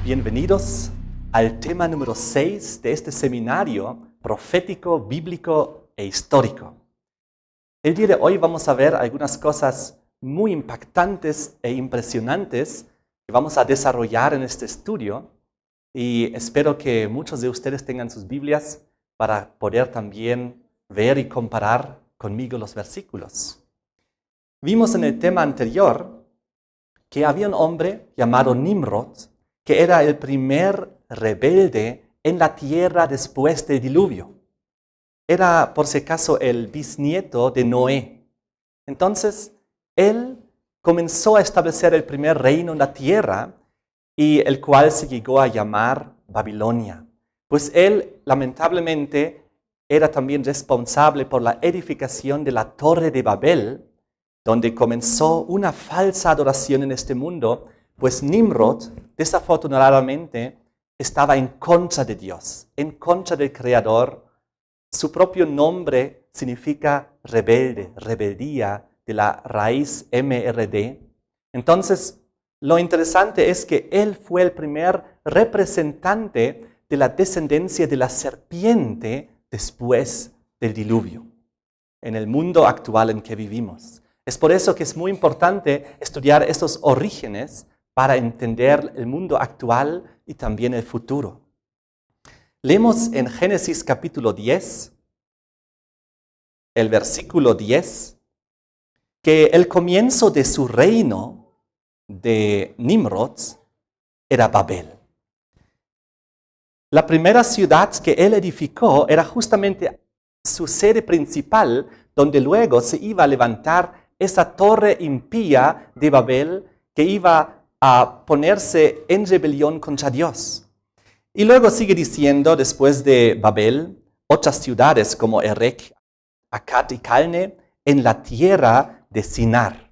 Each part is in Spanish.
Bienvenidos al tema número 6 de este seminario profético, bíblico e histórico. El día de hoy vamos a ver algunas cosas muy impactantes e impresionantes que vamos a desarrollar en este estudio y espero que muchos de ustedes tengan sus Biblias para poder también ver y comparar conmigo los versículos. Vimos en el tema anterior que había un hombre llamado Nimrod, que era el primer rebelde en la tierra después del diluvio. Era, por si acaso, el bisnieto de Noé. Entonces, él comenzó a establecer el primer reino en la tierra, y el cual se llegó a llamar Babilonia. Pues él, lamentablemente, era también responsable por la edificación de la Torre de Babel, donde comenzó una falsa adoración en este mundo, pues Nimrod, desafortunadamente, estaba en contra de Dios, en contra del Creador. Su propio nombre significa rebelde, rebeldía, de la raíz MRD. Entonces, lo interesante es que él fue el primer representante de la descendencia de la serpiente después del diluvio, en el mundo actual en que vivimos. Es por eso que es muy importante estudiar estos orígenes para entender el mundo actual y también el futuro. Leemos en Génesis capítulo 10, el versículo 10, que el comienzo de su reino de Nimrod era Babel. La primera ciudad que él edificó era justamente su sede principal, donde luego se iba a levantar esa torre impía de Babel que iba a ponerse en rebelión contra Dios. Y luego sigue diciendo, después de Babel, otras ciudades como Erech, Akkad y Calne, en la tierra de Sinar.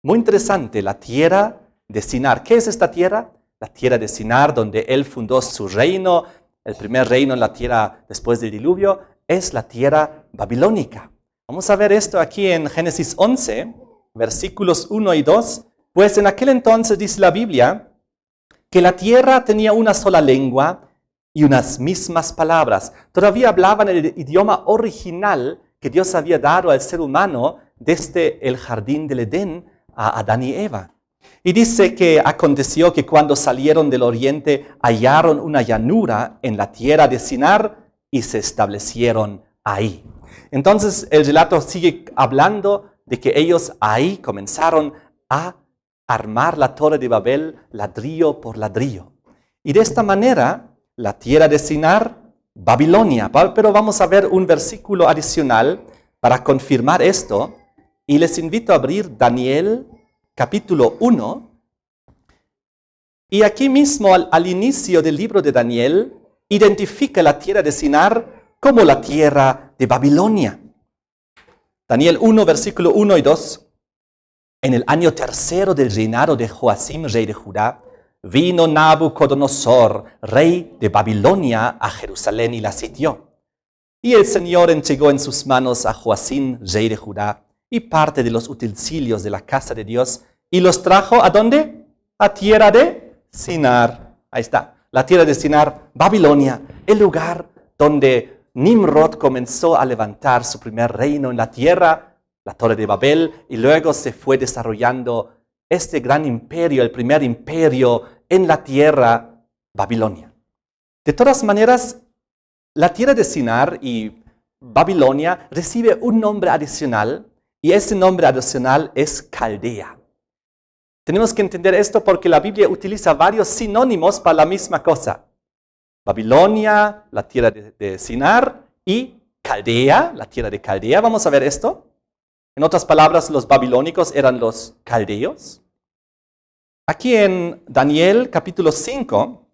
Muy interesante, la tierra de Sinar. ¿Qué es esta tierra? La tierra de Sinar, donde él fundó su reino, el primer reino en la tierra después del diluvio, es la tierra babilónica. Vamos a ver esto aquí en Génesis 11, versículos 1 y 2. Pues en aquel entonces dice la Biblia que la tierra tenía una sola lengua y unas mismas palabras. Todavía hablaban el idioma original que Dios había dado al ser humano desde el jardín del Edén a Adán y Eva. Y dice que aconteció que cuando salieron del oriente hallaron una llanura en la tierra de Sinar y se establecieron ahí. Entonces el relato sigue hablando de que ellos ahí comenzaron a armar la torre de Babel ladrillo por ladrillo. Y de esta manera, la tierra de Sinar, Babilonia. Pero vamos a ver un versículo adicional para confirmar esto. Y les invito a abrir Daniel capítulo 1. Y aquí mismo, al inicio del libro de Daniel, identifica la tierra de Sinar como la tierra de Babilonia. Daniel 1, versículo 1 y 2. En el año tercero del reinado de Joacim, rey de Judá, vino Nabucodonosor, rey de Babilonia, a Jerusalén y la sitió. Y el Señor entregó en sus manos a Joacim, rey de Judá, y parte de los utensilios de la casa de Dios, y los trajo ¿a dónde? A tierra de Sinar. Ahí está, la tierra de Sinar, Babilonia, el lugar donde Nimrod comenzó a levantar su primer reino en la tierra, la Torre de Babel, y luego se fue desarrollando este gran imperio, el primer imperio en la tierra, Babilonia. De todas maneras, la tierra de Sinar y Babilonia recibe un nombre adicional, y ese nombre adicional es Caldea. Tenemos que entender esto porque la Biblia utiliza varios sinónimos para la misma cosa. Babilonia, la tierra de Sinar, y Caldea, la tierra de Caldea. Vamos a ver esto. En otras palabras, los babilónicos eran los caldeos. Aquí en Daniel capítulo 5,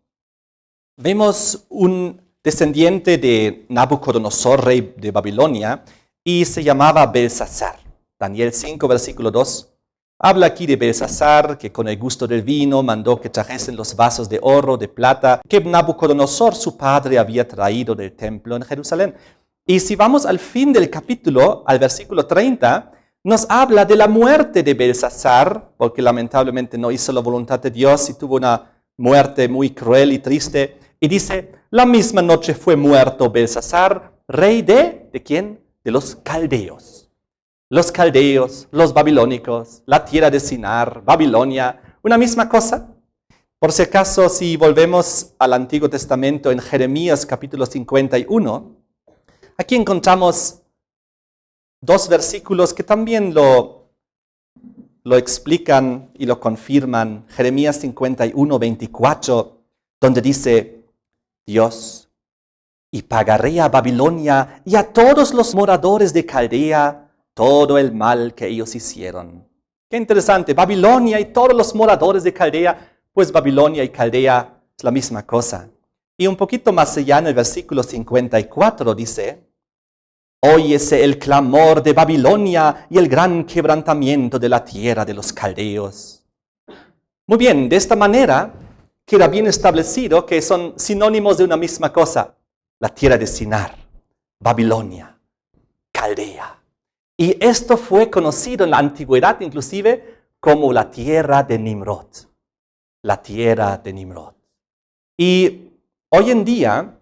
vemos un descendiente de Nabucodonosor, rey de Babilonia, y se llamaba Belsasar. Daniel 5, versículo 2. Habla aquí de Belsasar, que con el gusto del vino mandó que trajesen los vasos de oro, de plata, que Nabucodonosor, su padre, había traído del templo en Jerusalén. Y si vamos al fin del capítulo, al versículo 30, nos habla de la muerte de Belsasar, porque lamentablemente no hizo la voluntad de Dios y tuvo una muerte muy cruel y triste. Y dice, la misma noche fue muerto Belsasar, rey ¿de quién? De los caldeos. Los caldeos, los babilónicos, la tierra de Sinar, Babilonia, una misma cosa. Por si acaso, si volvemos al Antiguo Testamento en Jeremías capítulo 51, aquí encontramos dos versículos que también lo explican y lo confirman. Jeremías 51, 24, donde dice, Dios, y pagaré a Babilonia y a todos los moradores de Caldea todo el mal que ellos hicieron. Qué interesante, Babilonia y todos los moradores de Caldea, pues Babilonia y Caldea es la misma cosa. Y un poquito más allá en el versículo 54 dice, óyese el clamor de Babilonia y el gran quebrantamiento de la tierra de los caldeos. Muy bien, de esta manera queda bien establecido que son sinónimos de una misma cosa. La tierra de Sinar, Babilonia, Caldea. Y esto fue conocido en la antigüedad inclusive como la tierra de Nimrod. La tierra de Nimrod. Y hoy en día,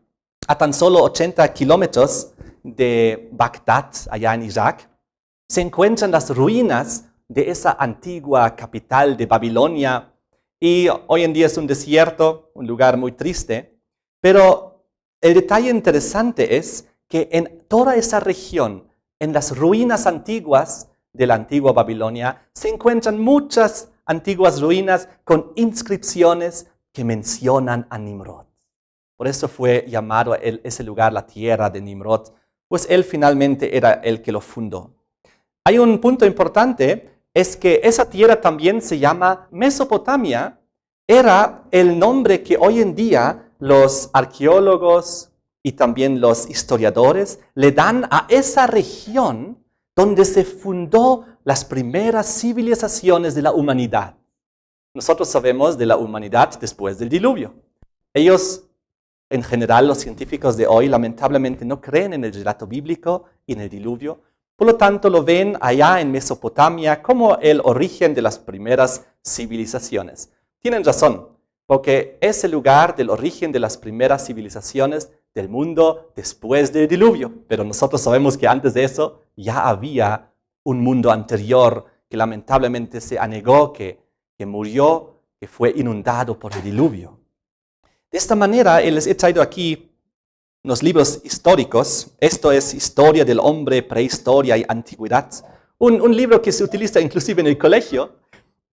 a tan solo 80 kilómetros de Bagdad, allá en Irak, se encuentran las ruinas de esa antigua capital de Babilonia. Y hoy en día es un desierto, un lugar muy triste. Pero el detalle interesante es que en toda esa región, en las ruinas antiguas de la antigua Babilonia, se encuentran muchas antiguas ruinas con inscripciones que mencionan a Nimrod. Por eso fue llamado ese lugar la tierra de Nimrod, pues él finalmente era el que lo fundó. Hay un punto importante, es que esa tierra también se llama Mesopotamia. Era el nombre que hoy en día los arqueólogos y también los historiadores le dan a esa región donde se fundó las primeras civilizaciones de la humanidad. Nosotros sabemos de la humanidad después del diluvio. Ellos, en general, los científicos de hoy, lamentablemente no creen en el relato bíblico y en el diluvio. Por lo tanto, lo ven allá en Mesopotamia como el origen de las primeras civilizaciones. Tienen razón, porque es el lugar del origen de las primeras civilizaciones del mundo después del diluvio. Pero nosotros sabemos que antes de eso ya había un mundo anterior que lamentablemente se anegó, que murió, que fue inundado por el diluvio. De esta manera, les he traído aquí unos libros históricos. Esto es Historia del Hombre, Prehistoria y Antigüedad. Un libro que se utiliza inclusive en el colegio.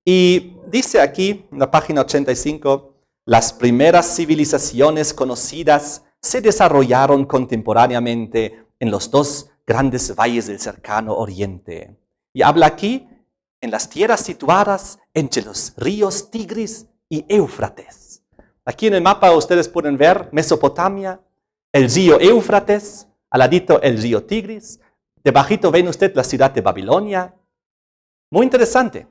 Y dice aquí, en la página 85, las primeras civilizaciones conocidas se desarrollaron contemporáneamente en los dos grandes valles del cercano oriente. Y habla aquí en las tierras situadas entre los ríos Tigris y Éufrates. Aquí en el mapa ustedes pueden ver Mesopotamia, el río Éufrates, al ladito el río Tigris, debajito ven usted la ciudad de Babilonia. Muy interesante.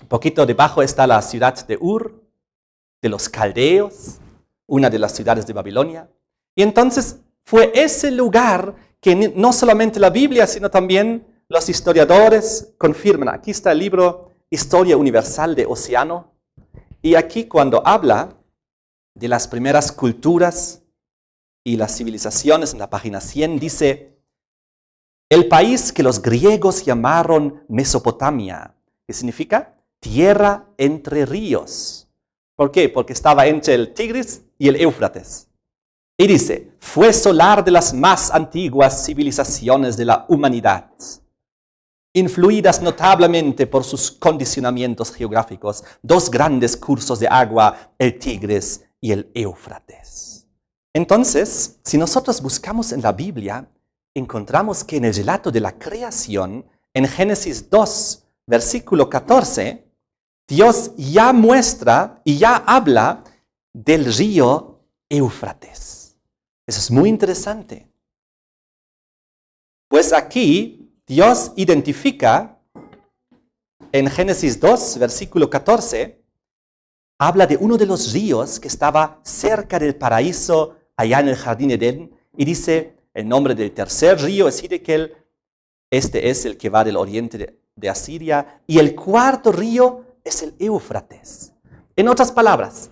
Un poquito debajo está la ciudad de Ur, de los caldeos, una de las ciudades de Babilonia. Y entonces fue ese lugar que no solamente la Biblia, sino también los historiadores confirman. Aquí está el libro Historia Universal de Océano. Y aquí cuando habla de las primeras culturas y las civilizaciones, en la página 100 dice, el país que los griegos llamaron Mesopotamia, que significa tierra entre ríos. ¿Por qué? Porque estaba entre el Tigris y el Éufrates. Y dice, fue solar de las más antiguas civilizaciones de la humanidad, influidas notablemente por sus condicionamientos geográficos, dos grandes cursos de agua, el Tigris y el Éufrates. Entonces, si nosotros buscamos en la Biblia, encontramos que en el relato de la creación, en Génesis 2, versículo 14, Dios ya muestra y ya habla del río Éufrates. Eso es muy interesante. Pues aquí Dios identifica en Génesis 2, versículo 14, habla de uno de los ríos que estaba cerca del paraíso, allá en el jardín de Edén, y dice, el nombre del tercer río es Hiddekel, este es el que va del oriente de Asiria, y el cuarto río es el Éufrates. En otras palabras,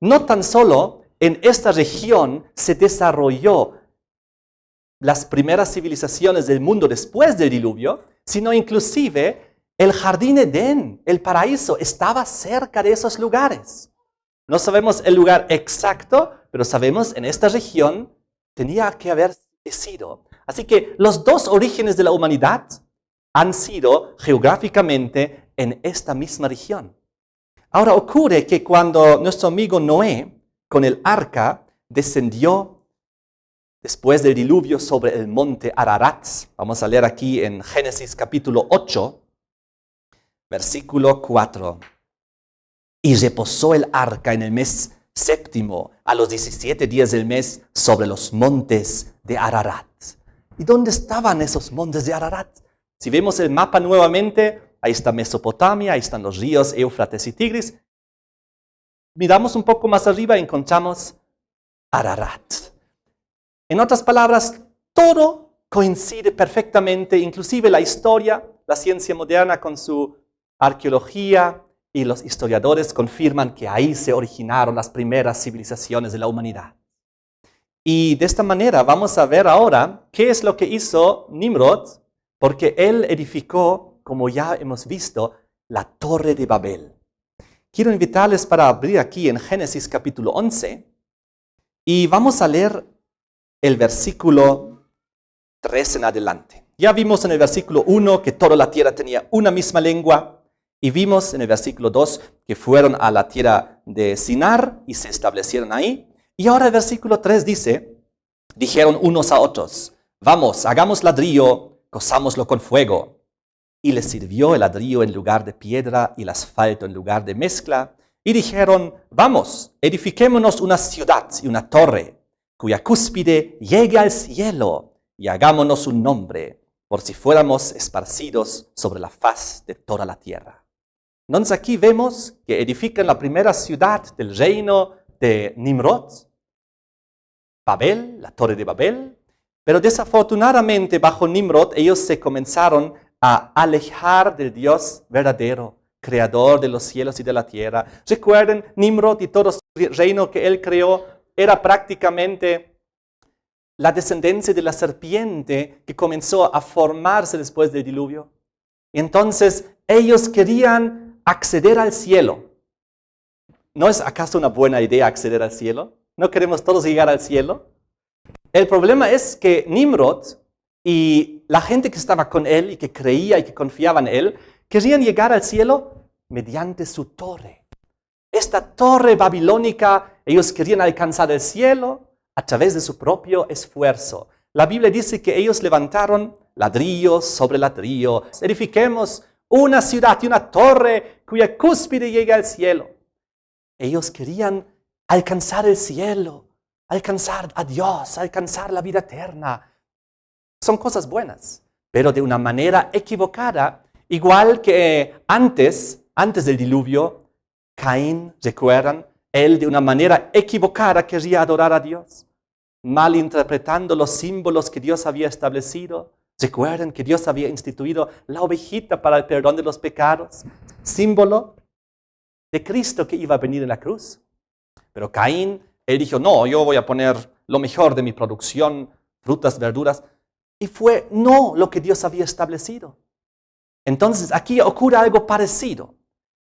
no tan solo en esta región se desarrolló las primeras civilizaciones del mundo después del diluvio, sino inclusive el jardín Edén, el paraíso, estaba cerca de esos lugares. No sabemos el lugar exacto, pero sabemos en esta región tenía que haber sido. Así que los dos orígenes de la humanidad han sido geográficamente en esta misma región. Ahora ocurre que cuando nuestro amigo Noé, con el arca, descendió después del diluvio sobre el monte Ararat, vamos a leer aquí en Génesis capítulo 8, versículo 4. Y reposó el arca en el mes séptimo, a los 17 días del mes, sobre los montes de Ararat. ¿Y dónde estaban esos montes de Ararat? Si vemos el mapa nuevamente, ahí está Mesopotamia, ahí están los ríos Éufrates y Tigris. Miramos un poco más arriba y encontramos Ararat. En otras palabras, todo coincide perfectamente, inclusive la historia, la ciencia moderna con su arqueología, y los historiadores confirman que ahí se originaron las primeras civilizaciones de la humanidad. Y de esta manera vamos a ver ahora qué es lo que hizo Nimrod, porque él edificó, como ya hemos visto, la Torre de Babel. Quiero invitarles para abrir aquí en Génesis capítulo 11 y vamos a leer el versículo 3 en adelante. Ya vimos en el versículo 1 que toda la tierra tenía una misma lengua. Y vimos en el versículo 2 que fueron a la tierra de Sinar y se establecieron ahí. Y ahora el versículo 3 dice, dijeron unos a otros, vamos, hagamos ladrillo, cozámoslo con fuego. Y les sirvió el ladrillo en lugar de piedra y el asfalto en lugar de mezcla. Y dijeron, vamos, edifiquémonos una ciudad y una torre, cuya cúspide llegue al cielo, y hagámonos un nombre, por si fuéramos esparcidos sobre la faz de toda la tierra. Entonces aquí vemos que edifican la primera ciudad del reino de Nimrod, Babel, la Torre de Babel, pero desafortunadamente bajo Nimrod ellos se comenzaron a alejar del Dios verdadero, creador de los cielos y de la tierra. Recuerden, Nimrod y todo el reino que él creó era prácticamente la descendencia de la serpiente que comenzó a formarse después del diluvio. Entonces ellos querían acceder al cielo. ¿No es acaso una buena idea acceder al cielo? ¿No queremos todos llegar al cielo? El problema es que Nimrod y la gente que estaba con él y que creía y que confiaba en él, querían llegar al cielo mediante su torre. Esta torre babilónica, ellos querían alcanzar el cielo a través de su propio esfuerzo. La Biblia dice que ellos levantaron ladrillo sobre ladrillo. Edifiquemos una ciudad y una torre cuya cúspide llegue al cielo. Ellos querían alcanzar el cielo, alcanzar a Dios, alcanzar la vida eterna. Son cosas buenas, pero de una manera equivocada. Igual que antes del diluvio, Caín, ¿recuerdan? Él de una manera equivocada quería adorar a Dios, malinterpretando los símbolos que Dios había establecido. Recuerden que Dios había instituido la ovejita para el perdón de los pecados, símbolo de Cristo que iba a venir en la cruz. Pero Caín, él dijo, no, yo voy a poner lo mejor de mi producción, frutas, verduras. Y fue no lo que Dios había establecido. Entonces aquí ocurre algo parecido.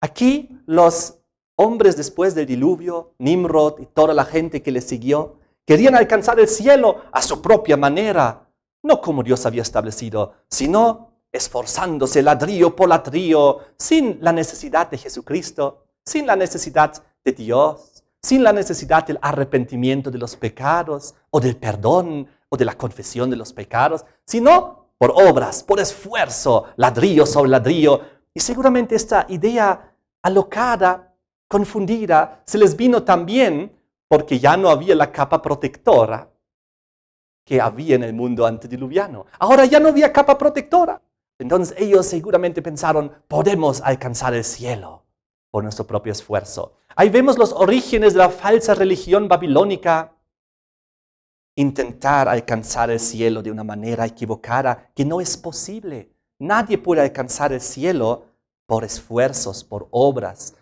Aquí los hombres después del diluvio, Nimrod y toda la gente que le siguió, querían alcanzar el cielo a su propia manera, no como Dios había establecido, sino esforzándose ladrillo por ladrillo, sin la necesidad de Jesucristo, sin la necesidad de Dios, sin la necesidad del arrepentimiento de los pecados, o del perdón, o de la confesión de los pecados, sino por obras, por esfuerzo, ladrillo sobre ladrillo. Y seguramente esta idea alocada, confundida, se les vino también porque ya no había la capa protectora que había en el mundo antediluviano. Ahora ya no había capa protectora. Entonces ellos seguramente pensaron, podemos alcanzar el cielo por nuestro propio esfuerzo. Ahí vemos los orígenes de la falsa religión babilónica. Intentar alcanzar el cielo de una manera equivocada, que no es posible. Nadie puede alcanzar el cielo por esfuerzos, por obras,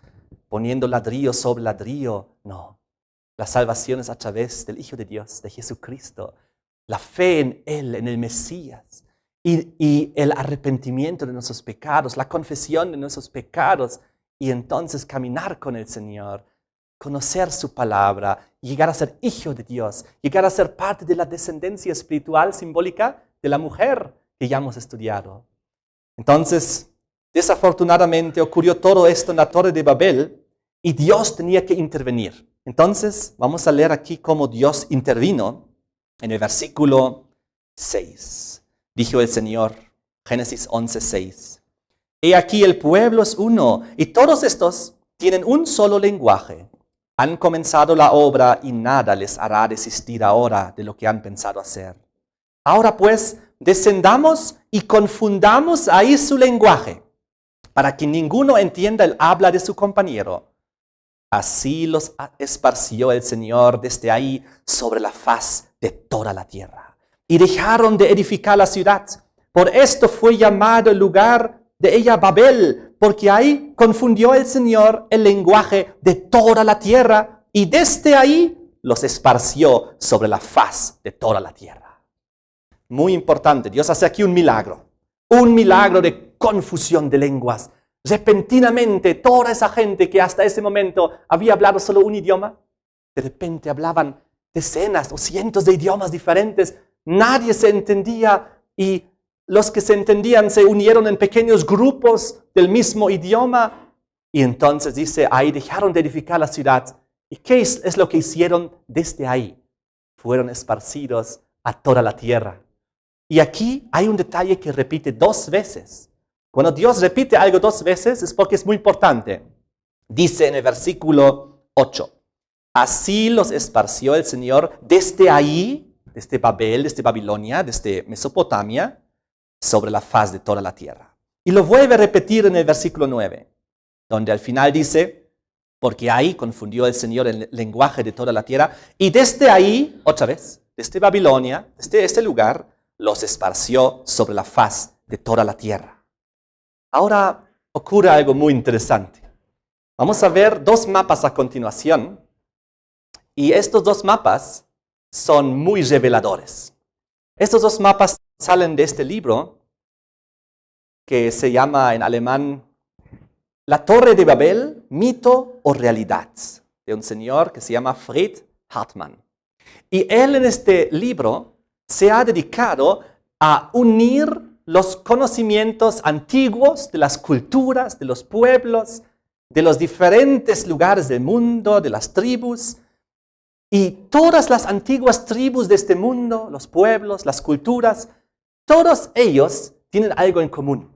poniendo ladrillo sobre ladrillo. No. La salvación es a través del Hijo de Dios, de Jesucristo. La fe en Él, en el Mesías. Y el arrepentimiento de nuestros pecados, la confesión de nuestros pecados. Y entonces caminar con el Señor, conocer su palabra, llegar a ser hijo de Dios, llegar a ser parte de la descendencia espiritual simbólica de la mujer que ya hemos estudiado. Entonces, desafortunadamente ocurrió todo esto en la Torre de Babel y Dios tenía que intervenir. Entonces, vamos a leer aquí cómo Dios intervino en el versículo 6. Dijo el Señor, Génesis 11:6. He aquí el pueblo es uno y todos estos tienen un solo lenguaje. Han comenzado la obra y nada les hará desistir ahora de lo que han pensado hacer. Ahora pues, descendamos y confundamos ahí su lenguaje, para que ninguno entienda el habla de su compañero. Así los esparció el Señor desde ahí sobre la faz de toda la tierra. Y dejaron de edificar la ciudad. Por esto fue llamado el lugar de ella Babel, porque ahí confundió el Señor el lenguaje de toda la tierra, y desde ahí los esparció sobre la faz de toda la tierra. Muy importante, Dios hace aquí un milagro de confusión de lenguas. Repentinamente, toda esa gente que hasta ese momento había hablado solo un idioma, de repente hablaban decenas o cientos de idiomas diferentes. Nadie se entendía y los que se entendían se unieron en pequeños grupos del mismo idioma. Y entonces dice, ahí dejaron de edificar la ciudad. ¿Y qué es lo que hicieron desde ahí? Fueron esparcidos a toda la tierra. Y aquí hay un detalle que repite 2 veces. Cuando Dios repite algo 2 veces es porque es muy importante. Dice en el versículo 8, así los esparció el Señor desde ahí, desde Babel, desde Babilonia, desde Mesopotamia, sobre la faz de toda la tierra. Y lo vuelve a repetir en el versículo 9, donde al final dice, porque ahí confundió el Señor el lenguaje de toda la tierra, y desde ahí, otra vez, desde Babilonia, desde este lugar, los esparció sobre la faz de toda la tierra. Ahora ocurre algo muy interesante. Vamos a ver 2 mapas a continuación, y estos 2 mapas son muy reveladores. Estos 2 mapas salen de este libro que se llama en alemán La Torre de Babel, mito o realidad, de un señor que se llama Fred Hartmann. Y él en este libro se ha dedicado a unir los conocimientos antiguos de las culturas, de los pueblos, de los diferentes lugares del mundo, de las tribus. Y todas las antiguas tribus de este mundo, los pueblos, las culturas, todos ellos tienen algo en común.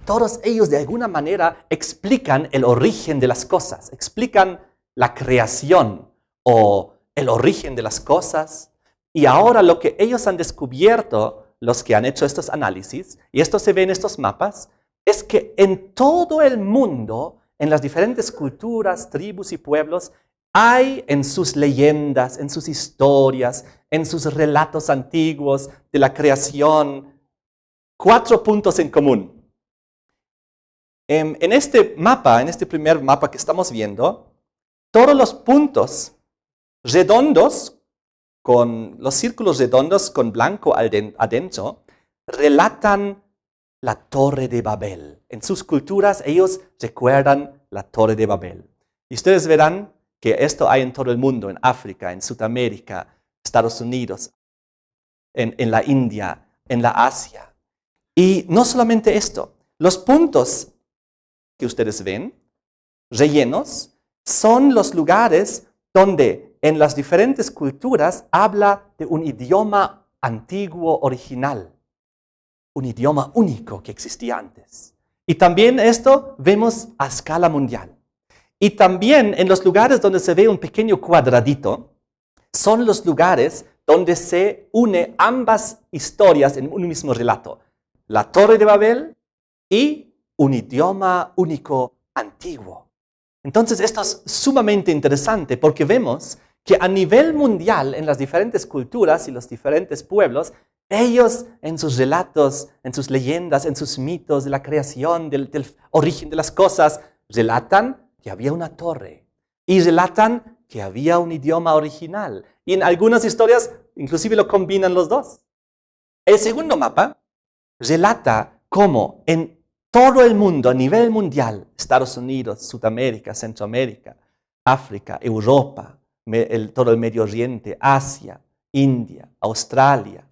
Todos ellos de alguna manera explican el origen de las cosas, explican la creación o el origen de las cosas. Y ahora lo que ellos han descubierto, los que han hecho estos análisis, y esto se ve en estos mapas, es que en todo el mundo, en las diferentes culturas, tribus y pueblos, hay en sus leyendas, en sus historias, en sus relatos antiguos de la creación, 4 puntos en común. En este mapa, en este primer mapa que estamos viendo, todos los puntos redondos, con los círculos redondos con blanco adentro, relatan la Torre de Babel. En sus culturas ellos recuerdan la Torre de Babel. Y ustedes verán que esto hay en todo el mundo, en África, en Sudamérica, Estados Unidos, en la India, en la Asia. Y no solamente esto, los puntos que ustedes ven, rellenos, son los lugares donde en las diferentes culturas habla de un idioma antiguo, original, un idioma único que existía antes. Y también esto vemos a escala mundial. Y también en los lugares donde se ve un pequeño cuadradito, son los lugares donde se une ambas historias en un mismo relato. La Torre de Babel y un idioma único antiguo. Entonces esto es sumamente interesante porque vemos que a nivel mundial, en las diferentes culturas y los diferentes pueblos, ellos en sus relatos, en sus leyendas, en sus mitos de la creación, del origen de las cosas, relatan que había una torre. Y relatan que había un idioma original. Y en algunas historias inclusive lo combinan los dos. El segundo mapa relata cómo en todo el mundo, a nivel mundial, Estados Unidos, Sudamérica, Centroamérica, África, Europa, todo el Medio Oriente, Asia, India, Australia,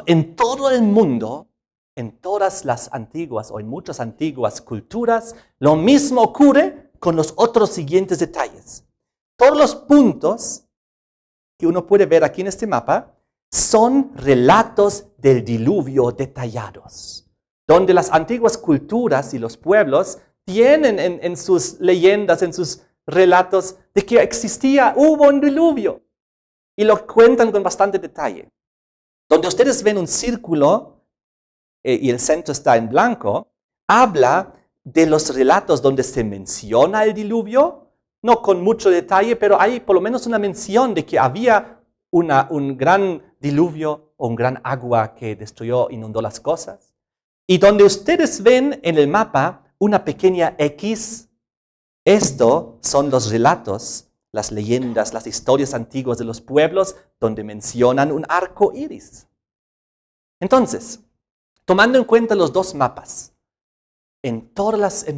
en todo el mundo, en todas las antiguas o en muchas antiguas culturas, lo mismo ocurre con los otros siguientes detalles. Todos los puntos que uno puede ver aquí en este mapa son relatos del diluvio detallados, donde las antiguas culturas y los pueblos tienen en sus leyendas, en sus relatos, de que hubo un diluvio, y lo cuentan con bastante detalle. Donde ustedes ven un círculo y el centro está en blanco, habla de los relatos donde se menciona el diluvio, no con mucho detalle, pero hay por lo menos una mención de que había un gran diluvio o un gran agua que inundó las cosas. Y donde ustedes ven en el mapa una pequeña X, esto son los relatos, las leyendas, las historias antiguas de los pueblos donde mencionan un arco iris. Entonces, tomando en cuenta los dos mapas, en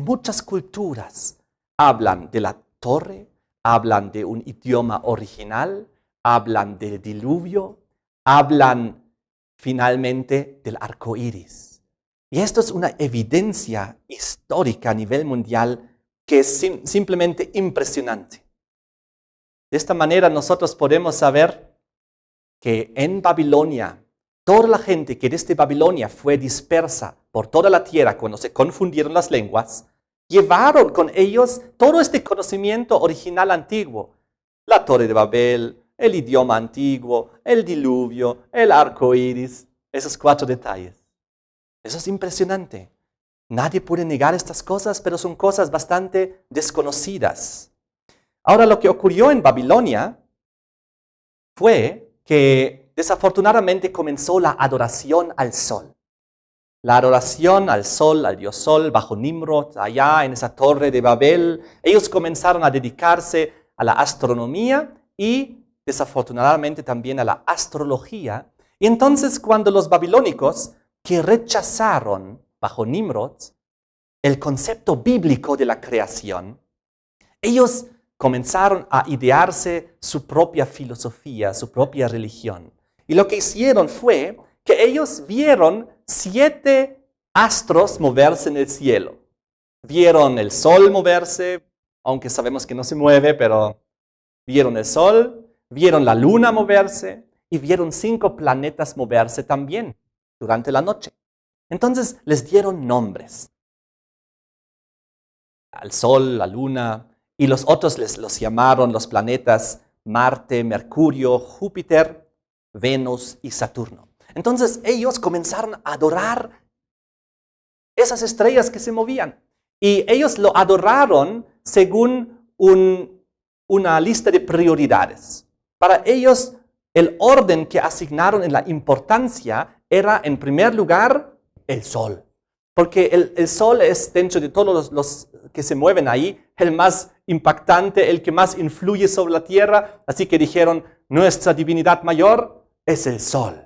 muchas culturas hablan de la torre, hablan de un idioma original, hablan del diluvio, hablan finalmente del arco iris. Y esto es una evidencia histórica a nivel mundial que es simplemente impresionante. De esta manera nosotros podemos saber que en Babilonia, toda la gente que desde Babilonia fue dispersa por toda la tierra cuando se confundieron las lenguas, llevaron con ellos todo este conocimiento original antiguo. La Torre de Babel, el idioma antiguo, el diluvio, el arco iris, esos 4 detalles. Eso es impresionante. Nadie puede negar estas cosas, pero son cosas bastante desconocidas. Ahora, lo que ocurrió en Babilonia fue que desafortunadamente comenzó la adoración al sol. La adoración al sol, al dios sol, bajo Nimrod, allá en esa torre de Babel. Ellos comenzaron a dedicarse a la astronomía y desafortunadamente también a la astrología. Y entonces cuando los babilónicos, que rechazaron bajo Nimrod el concepto bíblico de la creación, ellos comenzaron a idearse su propia filosofía, su propia religión. Y lo que hicieron fue que ellos vieron 7 astros moverse en el cielo. Vieron el sol moverse, aunque sabemos que no se mueve, pero vieron el sol, vieron la luna moverse y vieron 5 planetas moverse también durante la noche. Entonces les dieron nombres al sol, la luna, y los otros los llamaron los planetas Marte, Mercurio, Júpiter, Venus y Saturno. Entonces ellos comenzaron a adorar esas estrellas que se movían. Y ellos lo adoraron según una lista de prioridades. Para ellos, el orden que asignaron en la importancia era, en primer lugar, el sol. Porque el sol es, dentro de todos los que se mueven ahí, el más impactante, el que más influye sobre la tierra. Así que dijeron, nuestra divinidad mayor es el sol.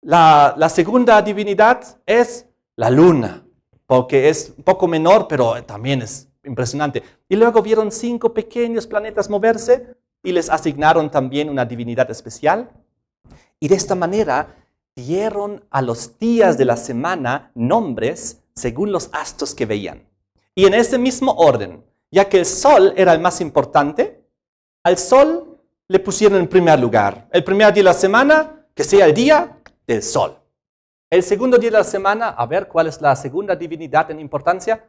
La segunda divinidad es la luna, porque es un poco menor, pero también es impresionante. Y luego vieron 5 pequeños planetas moverse y les asignaron también una divinidad especial. Y de esta manera dieron a los días de la semana nombres según los astros que veían. Y en ese mismo orden, ya que el sol era el más importante, al sol le pusieron en primer lugar. El primer día de la semana, que sea el día del sol. El segundo día de la semana, a ver, ¿cuál es la segunda divinidad en importancia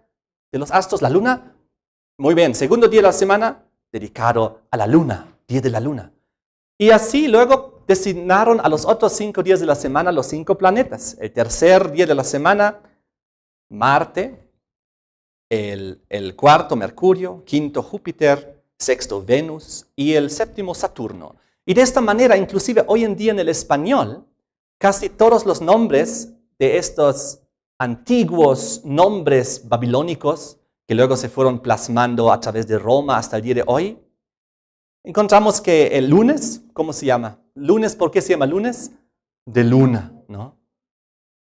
de los astros? ¿La luna? Muy bien, segundo día de la semana, dedicado a la luna, día de la luna. Y así luego designaron a los otros 5 días de la semana los 5 planetas. El tercer día de la semana, Marte. El cuarto, Mercurio. Quinto, Júpiter. Sexto, Venus. Y el séptimo, Saturno. Y de esta manera, inclusive hoy en día en el español, casi todos los nombres de estos antiguos nombres babilónicos, que luego se fueron plasmando a través de Roma hasta el día de hoy, Encontramos que el lunes, ¿cómo se llama? Lunes, ¿por qué se llama lunes? De luna, ¿no?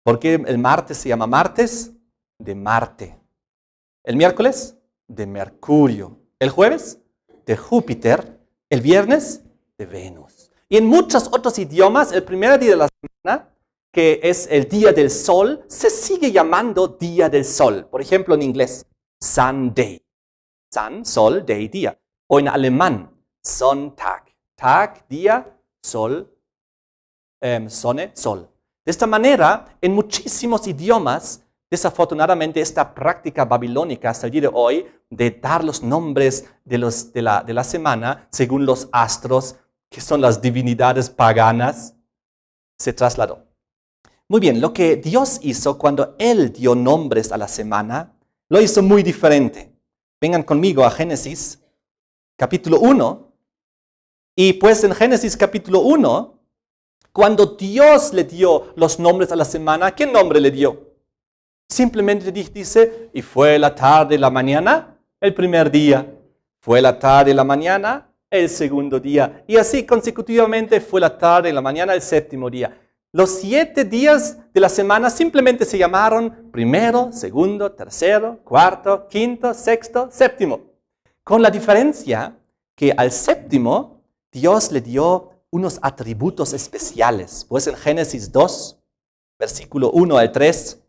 ¿Por qué el martes se llama martes? De Marte. ¿El miércoles? De Mercurio. ¿El jueves? De Júpiter. ¿El viernes? De Venus. Y en muchos otros idiomas, el primer día de la semana, que es el día del sol, se sigue llamando día del sol. Por ejemplo, en inglés, Sunday. Sun, sol, day, día. O en alemán, Sonntag. Tag, día, sol, Sonne, sol. De esta manera, en muchísimos idiomas, desafortunadamente esta práctica babilónica hasta el día de hoy de dar los nombres de la semana según los astros, que son las divinidades paganas, se trasladó. Muy bien, lo que Dios hizo cuando Él dio nombres a la semana, lo hizo muy diferente. Vengan conmigo a Génesis, capítulo 1. Y pues en Génesis capítulo 1, cuando Dios le dio los nombres a la semana, ¿qué nombre le dio? Simplemente dice, y fue la tarde y la mañana, el primer día. Fue la tarde y la mañana, el segundo día. Y así consecutivamente fue la tarde y la mañana, el séptimo día. Los 7 días de la semana simplemente se llamaron primero, segundo, tercero, cuarto, quinto, sexto, séptimo. Con la diferencia que al séptimo Dios le dio unos atributos especiales. Pues en Génesis 2, versículo 1 al 3,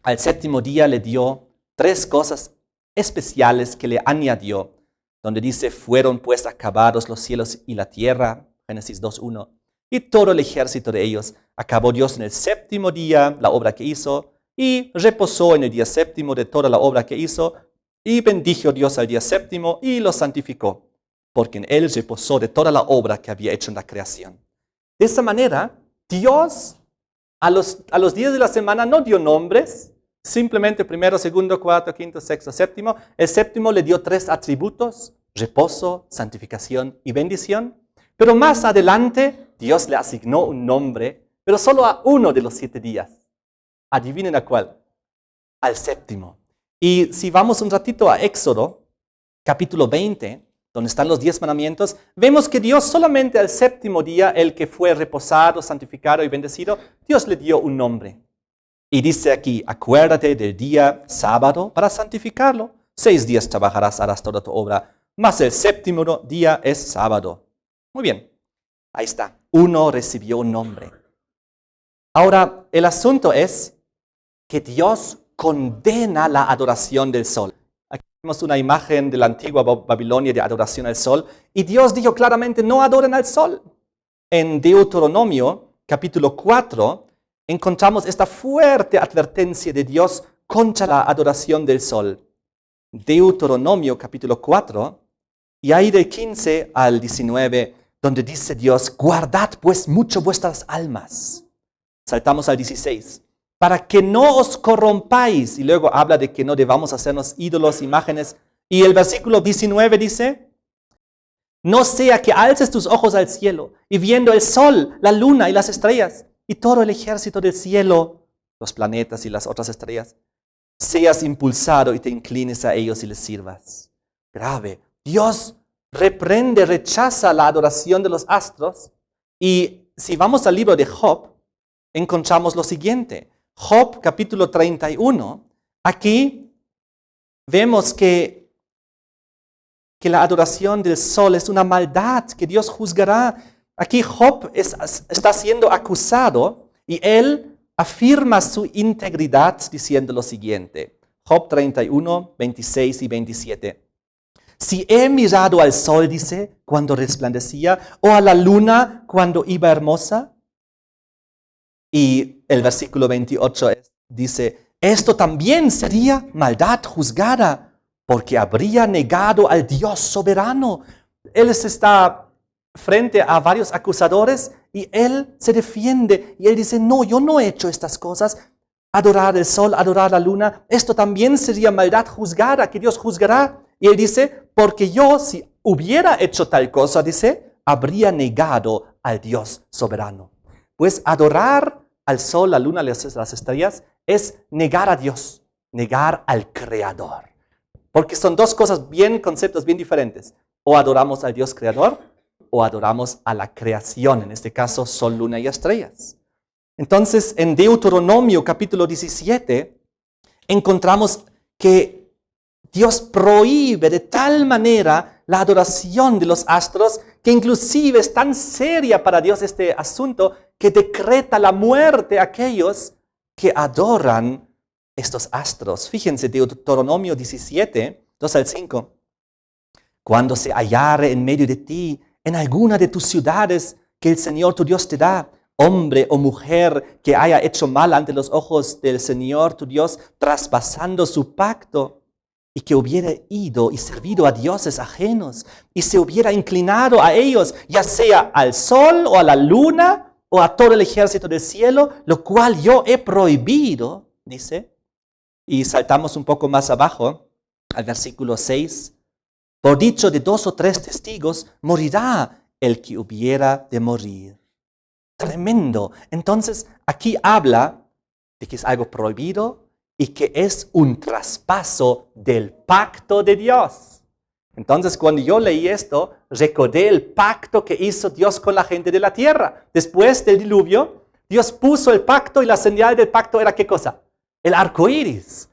al séptimo día le dio 3 cosas especiales que le añadió, donde dice, fueron pues acabados los cielos y la tierra, Génesis 2:1, y todo el ejército de ellos. Acabó Dios en el séptimo día la obra que hizo, y reposó en el día séptimo de toda la obra que hizo, y bendijo Dios al día séptimo y lo santificó, porque en él reposó de toda la obra que había hecho en la creación. De esa manera, Dios a los días de la semana no dio nombres, simplemente primero, segundo, cuarto, quinto, sexto, séptimo. El séptimo le dio 3 atributos, reposo, santificación y bendición. Pero más adelante, Dios le asignó un nombre, pero solo a uno de los 7 días. Adivinen a cuál. Al séptimo. Y si vamos un ratito a Éxodo, capítulo 20, donde están los 10 mandamientos, vemos que Dios solamente al séptimo día, el que fue reposado, santificado y bendecido, Dios le dio un nombre. Y dice aquí, acuérdate del día sábado para santificarlo. 6 días trabajarás, harás toda tu obra, mas el séptimo día es sábado. Muy bien, ahí está. Uno recibió un nombre. Ahora, el asunto es que Dios condena la adoración del sol. Aquí vemos una imagen de la antigua Babilonia de adoración al sol. Y Dios dijo claramente, no adoren al sol. En Deuteronomio, capítulo 4, encontramos esta fuerte advertencia de Dios contra la adoración del sol. Deuteronomio, capítulo 4, y ahí del 15 al 19, donde dice Dios, guardad pues mucho vuestras almas. Saltamos al 16. Para que no os corrompáis. Y luego habla de que no debamos hacernos ídolos, imágenes. Y el versículo 19 dice, no sea que alces tus ojos al cielo, y viendo el sol, la luna y las estrellas, y todo el ejército del cielo, los planetas y las otras estrellas, seas impulsado y te inclines a ellos y les sirvas. Grave. Dios reprende, rechaza la adoración de los astros. Y si vamos al libro de Job, encontramos lo siguiente. Job, capítulo 31, aquí vemos que la adoración del sol es una maldad que Dios juzgará. Aquí Job está siendo acusado y él afirma su integridad diciendo lo siguiente. Job 31, 26 y 27. Si he mirado al sol, dice, cuando resplandecía, o a la luna cuando iba hermosa. Y el versículo 28 dice, esto también sería maldad juzgada, porque habría negado al Dios soberano. Él está frente a varios acusadores y él se defiende. Y él dice, no, yo no he hecho estas cosas. Adorar el sol, adorar la luna, esto también sería maldad juzgada, que Dios juzgará. Y él dice, porque yo si hubiera hecho tal cosa, dice, habría negado al Dios soberano. Pues adorar al sol, la luna, las estrellas, es negar a Dios, negar al Creador. Porque son dos cosas conceptos bien diferentes. O adoramos al Dios creador o adoramos a la creación, en este caso sol, luna y estrellas. Entonces, en Deuteronomio capítulo 17, encontramos que Dios prohíbe de tal manera la adoración de los astros que inclusive es tan seria para Dios este asunto que decreta la muerte a aquellos que adoran estos astros. Fíjense, Deuteronomio 17, 2 al 5. Cuando se hallare en medio de ti, en alguna de tus ciudades que el Señor tu Dios te da, hombre o mujer que haya hecho mal ante los ojos del Señor tu Dios, traspasando su pacto, y que hubiera ido y servido a dioses ajenos, y se hubiera inclinado a ellos, ya sea al sol o a la luna, o a todo el ejército del cielo, lo cual yo he prohibido, dice. Y saltamos un poco más abajo, al versículo 6. Por dicho de 2 o 3 testigos, morirá el que hubiera de morir. Tremendo. Entonces, aquí habla de que es algo prohibido y que es un traspaso del pacto de Dios. Entonces, cuando yo leí esto, recordé el pacto que hizo Dios con la gente de la tierra. Después del diluvio, Dios puso el pacto y la señal del pacto era ¿qué cosa? El arco iris.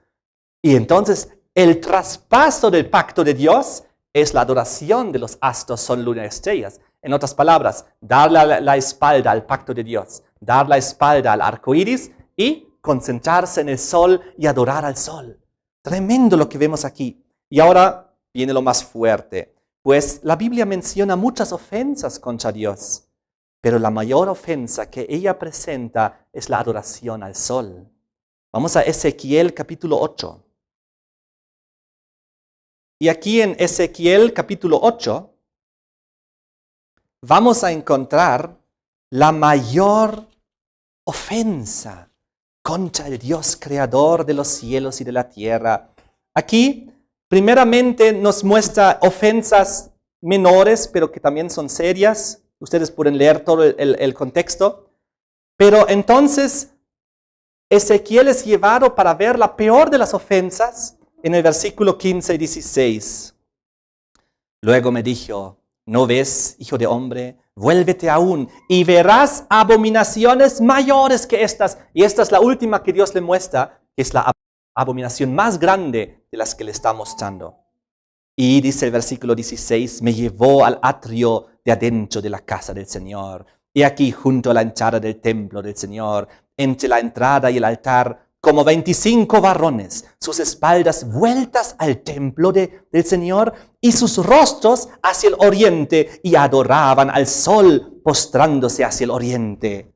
Y entonces, el traspaso del pacto de Dios es la adoración de los astros, sol, luna y estrellas. En otras palabras, dar la espalda al pacto de Dios, dar la espalda al arco iris y concentrarse en el sol y adorar al sol. Tremendo lo que vemos aquí. Y ahora viene lo más fuerte. Pues la Biblia menciona muchas ofensas contra Dios, pero la mayor ofensa que ella presenta es la adoración al sol. Vamos a Ezequiel capítulo 8. Y aquí en Ezequiel capítulo 8 vamos a encontrar la mayor ofensa contra el Dios creador de los cielos y de la tierra. Aquí, primeramente, nos muestra ofensas menores, pero que también son serias. Ustedes pueden leer todo el contexto. Pero entonces, Ezequiel es llevado para ver la peor de las ofensas en el versículo 15 y 16. Luego me dijo, ¿no ves, hijo de hombre? Vuélvete aún y verás abominaciones mayores que estas. Y esta es la última que Dios le muestra, que es la abominación más grande de las que le está mostrando. Y dice el versículo 16, me llevó al atrio de adentro de la casa del Señor. Y aquí junto a la entrada del templo del Señor, entre la entrada y el altar, como 25 varones, sus espaldas vueltas al templo del Señor y sus rostros hacia el oriente, y adoraban al sol postrándose hacia el oriente.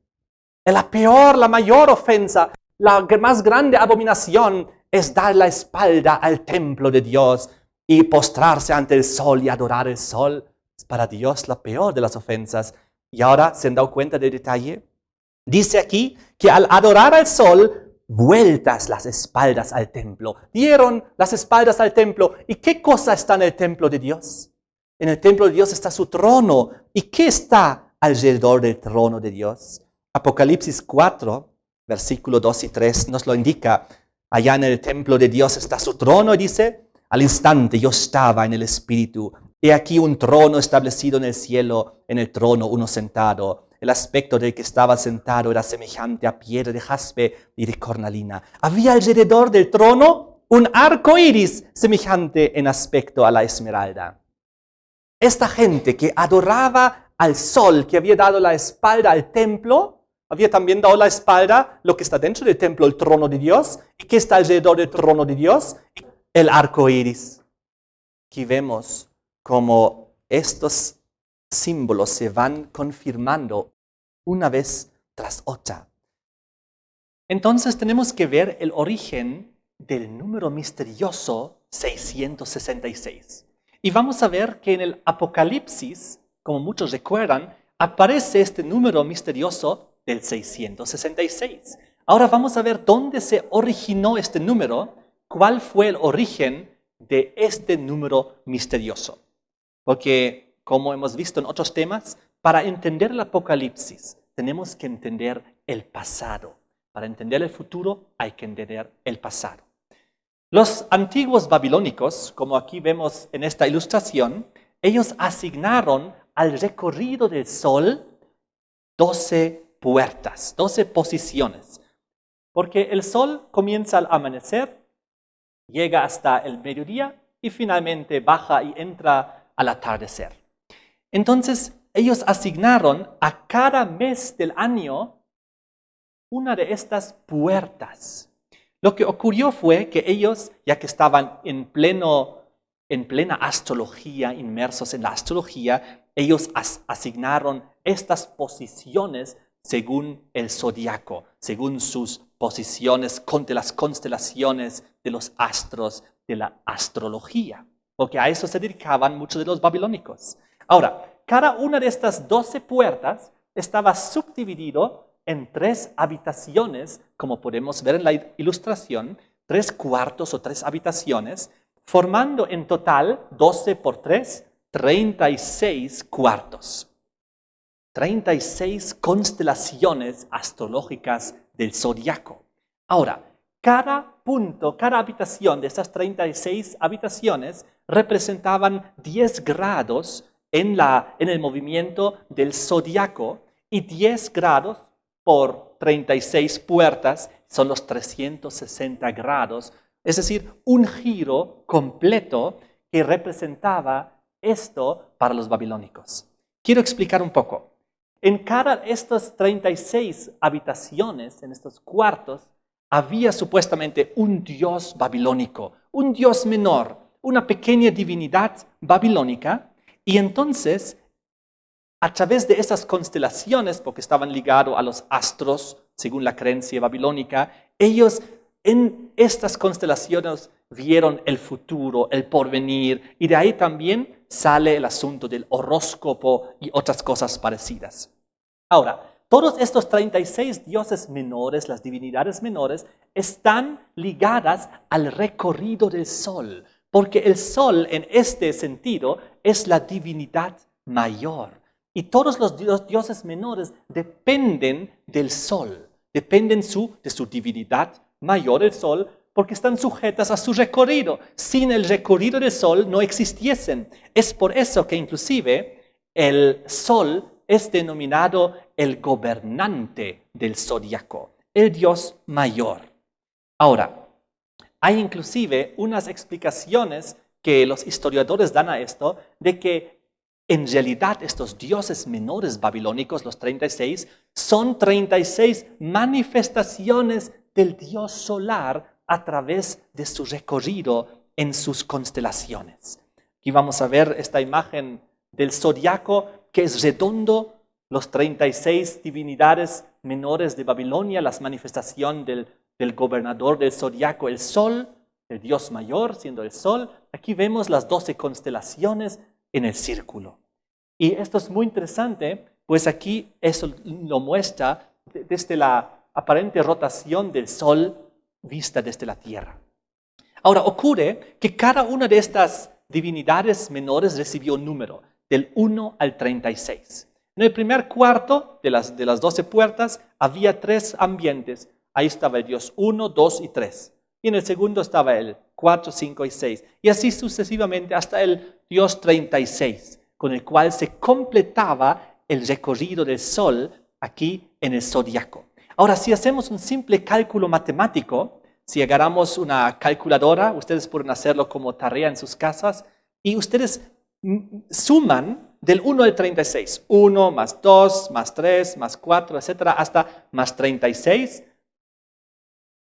La peor, la mayor ofensa, la más grande abominación es dar la espalda al templo de Dios y postrarse ante el sol y adorar el sol. Es para Dios la peor de las ofensas. Y ahora, ¿se han dado cuenta del detalle? Dice aquí que al adorar al sol, vueltas las espaldas al templo. Dieron las espaldas al templo. ¿Y qué cosa está en el templo de Dios? En el templo de Dios está su trono. ¿Y qué está alrededor del trono de Dios? Apocalipsis 4, versículo 2 y 3 nos lo indica. Allá en el templo de Dios está su trono y dice, al instante yo estaba en el Espíritu. He aquí un trono establecido en el cielo, en el trono uno sentado. El aspecto del que estaba sentado era semejante a piedra de jaspe y de cornalina. Había alrededor del trono un arco iris semejante en aspecto a la esmeralda. Esta gente que adoraba al sol, que había dado la espalda al templo, había también dado la espalda lo que está dentro del templo, el trono de Dios, y que está alrededor del trono de Dios, el arco iris. Aquí vemos cómo estos símbolos se van confirmando una vez tras otra. Entonces tenemos que ver el origen del número misterioso 666. Y vamos a ver que en el Apocalipsis, como muchos recuerdan, aparece este número misterioso del 666. Ahora vamos a ver dónde se originó este número, cuál fue el origen de este número misterioso. Porque, como hemos visto en otros temas, para entender el Apocalipsis tenemos que entender el pasado. Para entender el futuro hay que entender el pasado. Los antiguos babilónicos, como aquí vemos en esta ilustración, ellos asignaron al recorrido del sol 12 puertas, 12 posiciones. Porque el sol comienza al amanecer, llega hasta el mediodía y finalmente baja y entra al atardecer. Entonces, ellos asignaron a cada mes del año una de estas puertas. Lo que ocurrió fue que ellos, ya que estaban en plena astrología, inmersos en la astrología, ellos asignaron estas posiciones según el zodiaco, según sus posiciones de las constelaciones de los astros de la astrología, porque a eso se dedicaban muchos de los babilónicos. Ahora, cada una de estas 12 puertas estaba subdividido en 3 habitaciones, como podemos ver en la ilustración, 3 cuartos o 3 habitaciones, formando en total 12 por 3, 36 cuartos. 36 constelaciones astrológicas del zodiaco. Ahora, cada punto, cada habitación de estas 36 habitaciones representaban 10 grados en el movimiento del zodiaco y 10 grados por 36 puertas son los 360 grados, es decir, un giro completo que representaba esto para los babilónicos. Quiero explicar un poco. En cada de estas 36 habitaciones, en estos cuartos, había supuestamente un dios babilónico, un dios menor, una pequeña divinidad babilónica, y entonces, a través de esas constelaciones, porque estaban ligados a los astros, según la creencia babilónica, ellos en estas constelaciones vieron el futuro, el porvenir, y de ahí también sale el asunto del horóscopo y otras cosas parecidas. Ahora, todos estos 36 dioses menores, las divinidades menores, están ligadas al recorrido del sol, porque el sol en este sentido es la divinidad mayor. Y todos los dioses menores dependen del sol, dependen de su divinidad mayor, el sol, porque están sujetas a su recorrido. Sin el recorrido del sol no existiesen. Es por eso que inclusive el sol es denominado el gobernante del zodiaco, el dios mayor. Ahora, hay inclusive unas explicaciones que los historiadores dan a esto, de que en realidad estos dioses menores babilónicos, los 36, son 36 manifestaciones del dios solar a través de su recorrido en sus constelaciones. Aquí vamos a ver esta imagen del zodiaco que es redondo, los 36 divinidades menores de Babilonia, las manifestaciones del gobernador del zodiaco, el sol, el dios mayor siendo el sol. Aquí vemos las 12 constelaciones en el círculo. Y esto es muy interesante, pues aquí eso lo muestra desde la aparente rotación del sol vista desde la tierra. Ahora, ocurre que cada una de estas divinidades menores recibió un número, del 1 al 36. En el primer cuarto de las 12 puertas había 3 ambientes. Ahí estaba el dios 1, 2 y 3. Y en el segundo estaba el 4, 5 y 6. Y así sucesivamente hasta el dios 36, con el cual se completaba el recorrido del sol aquí en el zodiaco. Ahora, si hacemos un simple cálculo matemático, si agarramos una calculadora, ustedes pueden hacerlo como tarea en sus casas, y ustedes suman del 1 al 36, 1 más 2 más 3 más 4, etcétera, hasta más 36,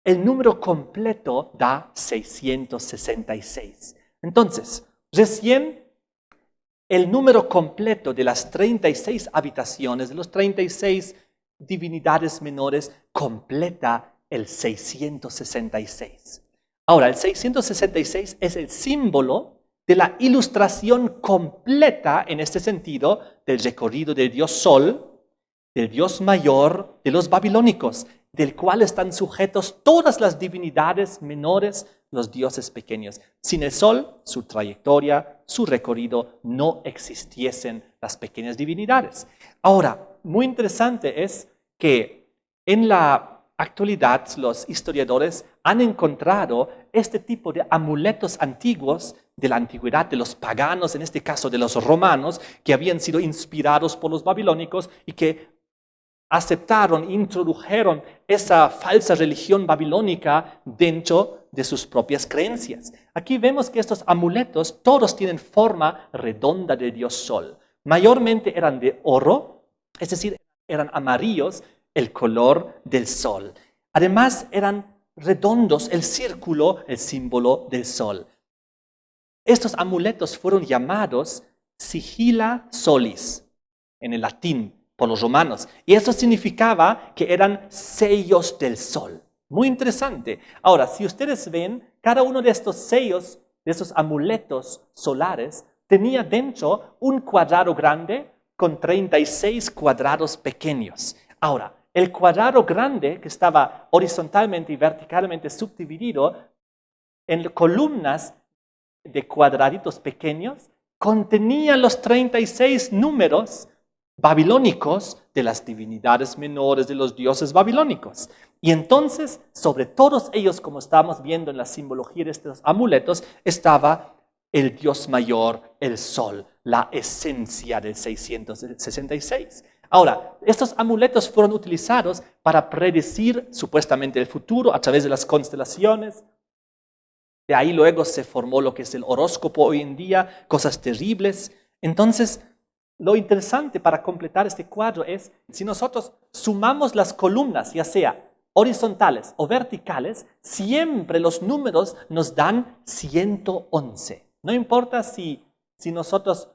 el número completo da 666. Entonces, recién el número completo de las 36 habitaciones, de los 36 divinidades menores, completa el 666. Ahora, el 666 es el símbolo de la ilustración completa, en este sentido, del recorrido del dios Sol, del dios mayor de los babilónicos, del cual están sujetos todas las divinidades menores, los dioses pequeños. Sin el Sol, su trayectoria, su recorrido, no existiesen las pequeñas divinidades. Ahora, muy interesante es que en la actualidad los historiadores han encontrado este tipo de amuletos antiguos de la antigüedad, de los paganos, en este caso de los romanos, que habían sido inspirados por los babilónicos y que aceptaron, introdujeron esa falsa religión babilónica dentro de sus propias creencias. Aquí vemos que estos amuletos todos tienen forma redonda del dios Sol. Mayormente eran de oro, es decir, eran amarillos, el color del Sol. Además, eran redondos, el círculo, el símbolo del Sol. Estos amuletos fueron llamados sigilla solis, en el latín, por los romanos. Y eso significaba que eran sellos del Sol. Muy interesante. Ahora, si ustedes ven, cada uno de estos sellos, de esos amuletos solares, tenía dentro un cuadrado grande con 36 cuadrados pequeños. Ahora, el cuadrado grande, que estaba horizontalmente y verticalmente subdividido en columnas de cuadraditos pequeños, contenía los 36 números babilónicos de las divinidades menores de los dioses babilónicos. Y entonces, sobre todos ellos, como estamos viendo en la simbología de estos amuletos, estaba el dios mayor, el Sol, la esencia del 666. Ahora, estos amuletos fueron utilizados para predecir supuestamente el futuro a través de las constelaciones. De ahí luego se formó lo que es el horóscopo hoy en día, cosas terribles. Entonces, lo interesante para completar este cuadro es, si nosotros sumamos las columnas, ya sea horizontales o verticales, siempre los números nos dan 111. No importa si nosotros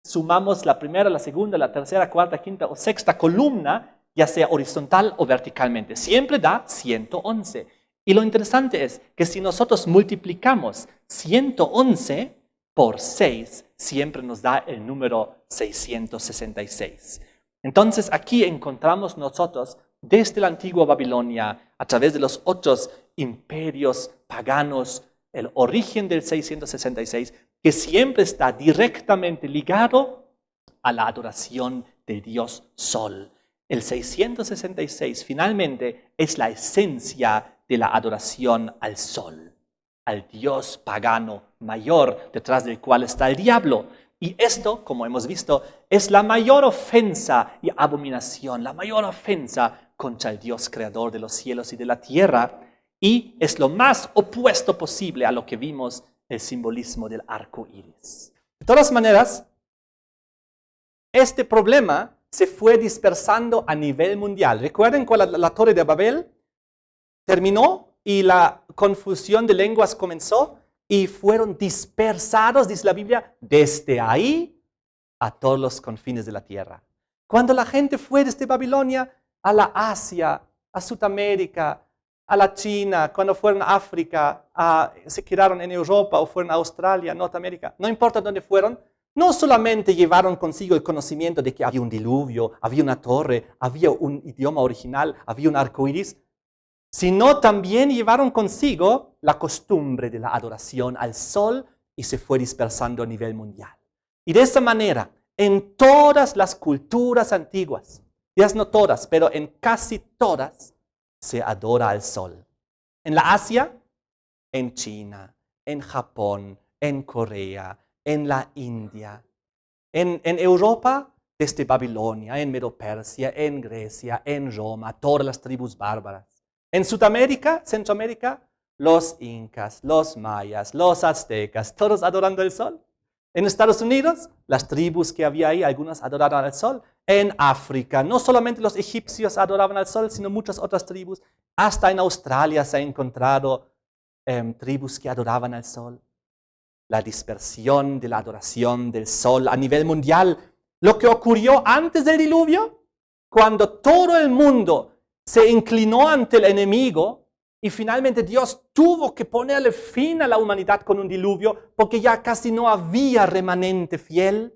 sumamos la primera, la segunda, la tercera, cuarta, quinta o sexta columna, ya sea horizontal o verticalmente, siempre da 111. Y lo interesante es que si nosotros multiplicamos 111 por 6, siempre nos da el número 666. Entonces aquí encontramos nosotros desde la antigua Babilonia, a través de los otros imperios paganos, el origen del 666, que siempre está directamente ligado a la adoración del dios Sol. El 666 finalmente es la esencia de la adoración al Sol, al dios pagano mayor detrás del cual está el diablo. Y esto, como hemos visto, es la mayor ofensa y abominación, la mayor ofensa contra el Dios creador de los cielos y de la tierra, y es lo más opuesto posible a lo que vimos el simbolismo del arco iris. De todas maneras, este problema se fue dispersando a nivel mundial. Recuerden cuando la Torre de Babel terminó y la confusión de lenguas comenzó y fueron dispersados, dice la Biblia, desde ahí a todos los confines de la tierra. Cuando la gente fue desde Babilonia a la Asia, a Sudamérica, a la China, cuando fueron a África, se quedaron en Europa o fueron a Australia, Norteamérica, no importa dónde fueron, no solamente llevaron consigo el conocimiento de que había un diluvio, había una torre, había un idioma original, había un arco iris, sino también llevaron consigo la costumbre de la adoración al Sol y se fue dispersando a nivel mundial. Y de esta manera, en todas las culturas antiguas, ya no todas, pero en casi todas, se adora al Sol. En la Asia, en China, en Japón, en Corea, en la India. En Europa, desde Babilonia, en Medo-Persia, en Grecia, en Roma, todas las tribus bárbaras. En Sudamérica, Centroamérica, los incas, los mayas, los aztecas, todos adorando el Sol. En Estados Unidos, las tribus que había ahí, algunas adoraban al Sol. En África, no solamente los egipcios adoraban al Sol, sino muchas otras tribus. Hasta en Australia se ha encontrado tribus que adoraban al Sol. La dispersión de la adoración del Sol a nivel mundial. Lo que ocurrió antes del diluvio, cuando todo el mundo se inclinó ante el enemigo, y finalmente Dios tuvo que ponerle fin a la humanidad con un diluvio porque ya casi no había remanente fiel.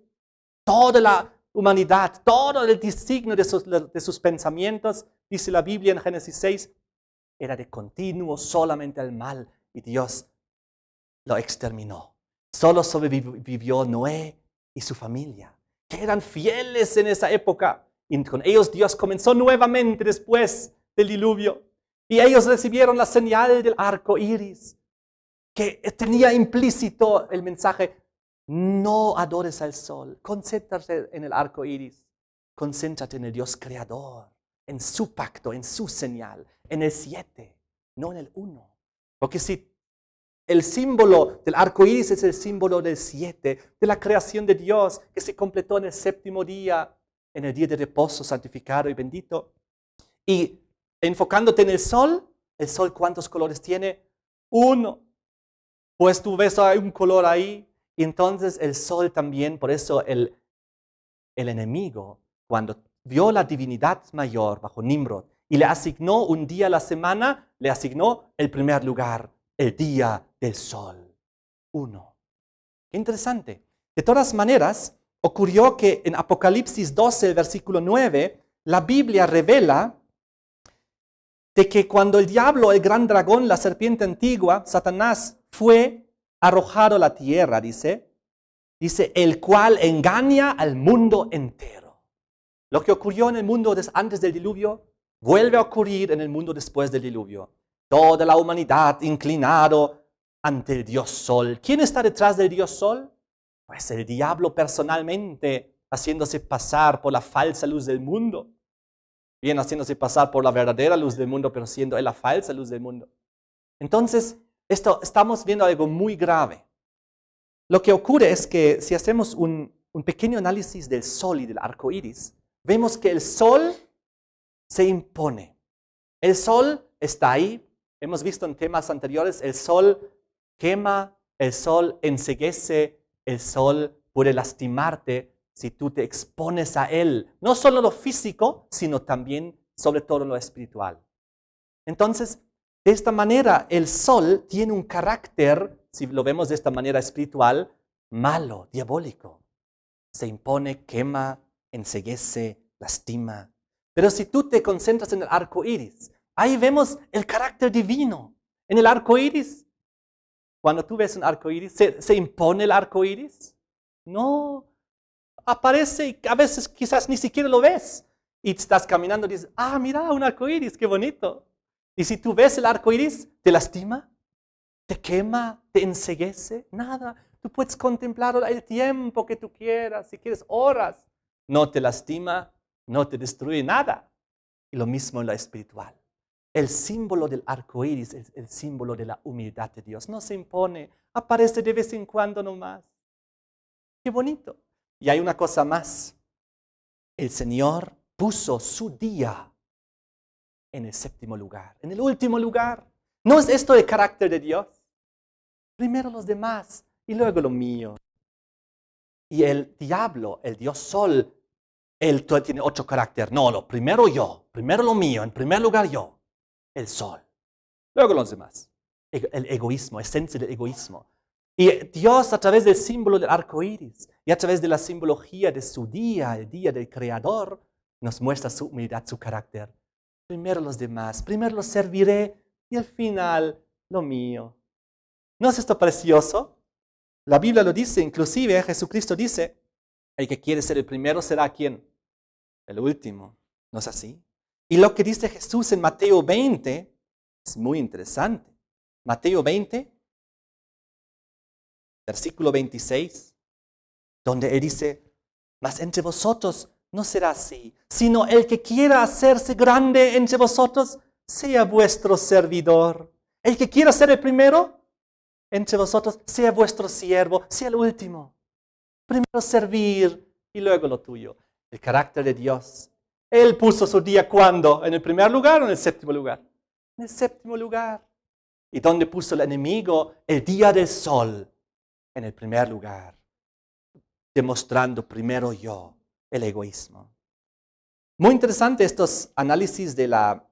Toda la humanidad, todo el designio de sus pensamientos, dice la Biblia en Génesis 6, era de continuo solamente el mal y Dios lo exterminó. Solo sobrevivió Noé y su familia, que eran fieles en esa época. Y con ellos Dios comenzó nuevamente después del diluvio. Y ellos recibieron la señal del arco iris, que tenía implícito el mensaje: no adores al sol, concéntrate en el arco iris, concéntrate en el Dios creador, en su pacto, en su señal, en el 7, no en el 1. Porque si el símbolo del arco iris es el símbolo del 7, de la creación de Dios, que se completó en el 7º día, en el día de reposo santificado y bendito. Y enfocándote en el sol ¿cuántos colores tiene? 1. Pues tú ves hay un color ahí, y entonces el sol también, por eso el enemigo, cuando vio la divinidad mayor bajo Nimrod y le asignó un día a la semana, le asignó el primer lugar, el día del sol. 1. Qué interesante. De todas maneras, ocurrió que en Apocalipsis 12, versículo 9, la Biblia revela de que cuando el diablo, el gran dragón, la serpiente antigua, Satanás, fue arrojado a la tierra, dice, el cual engaña al mundo entero. Lo que ocurrió en el mundo antes del diluvio, vuelve a ocurrir en el mundo después del diluvio. Toda la humanidad inclinado ante el Dios Sol. ¿Quién está detrás del Dios Sol? Pues el diablo personalmente, haciéndose pasar por la falsa luz del mundo. Bien, haciéndose pasar por la verdadera luz del mundo, pero siendo él la falsa luz del mundo. Entonces, estamos viendo algo muy grave. Lo que ocurre es que si hacemos un pequeño análisis del sol y del arco iris, vemos que el sol se impone. El sol está ahí. Hemos visto en temas anteriores, el sol quema, el sol enceguece, el sol puede lastimarte si tú te expones a él. No solo lo físico, sino también, sobre todo, lo espiritual. Entonces, de esta manera, el sol tiene un carácter, si lo vemos de esta manera espiritual, malo, diabólico. Se impone, quema, enceguece, lastima. Pero si tú te concentras en el arco iris, ahí vemos el carácter divino. En el arco iris, cuando tú ves un arco iris, ¿se impone el arco iris? No. Aparece y a veces quizás ni siquiera lo ves. Y estás caminando y dices, mira, un arco iris, qué bonito. Y si tú ves el arco iris, ¿te lastima? ¿Te quema? ¿Te enceguece? Nada. Tú puedes contemplarlo el tiempo que tú quieras, si quieres horas. No te lastima, no te destruye nada. Y lo mismo en lo espiritual. El símbolo del arco iris es el símbolo de la humildad de Dios. No se impone, aparece de vez en cuando nomás. Qué bonito. Y hay una cosa más. El Señor puso su día en el 7º lugar, en el último lugar. ¿No es esto el carácter de Dios? Primero los demás y luego lo mío. Y el diablo, el Dios Sol, él tiene otro carácter. No, primero yo, primero lo mío, en primer lugar yo, el Sol. Luego los demás. El egoísmo, esencia del egoísmo. Y Dios, a través del símbolo del arco iris y a través de la simbología de su día, el día del Creador, nos muestra su humildad, su carácter. Primero los demás, primero los serviré y al final lo mío. ¿No es esto precioso? La Biblia lo dice, inclusive Jesucristo dice, el que quiere ser el primero será ¿quién? El último. ¿No es así? Y lo que dice Jesús en Mateo 20 es muy interesante. Mateo 20, versículo 26, donde él dice, mas entre vosotros no será así, sino el que quiera hacerse grande entre vosotros, sea vuestro servidor. El que quiera ser el primero entre vosotros, sea vuestro siervo, sea el último. Primero servir y luego lo tuyo. El carácter de Dios. Él puso su día ¿cuándo? ¿En el primer lugar o en el 7º lugar? En el 7º lugar. ¿Y dónde puso el enemigo? El día del sol. En el primer lugar. Demostrando primero yo, el egoísmo. Muy interesante estos análisis de la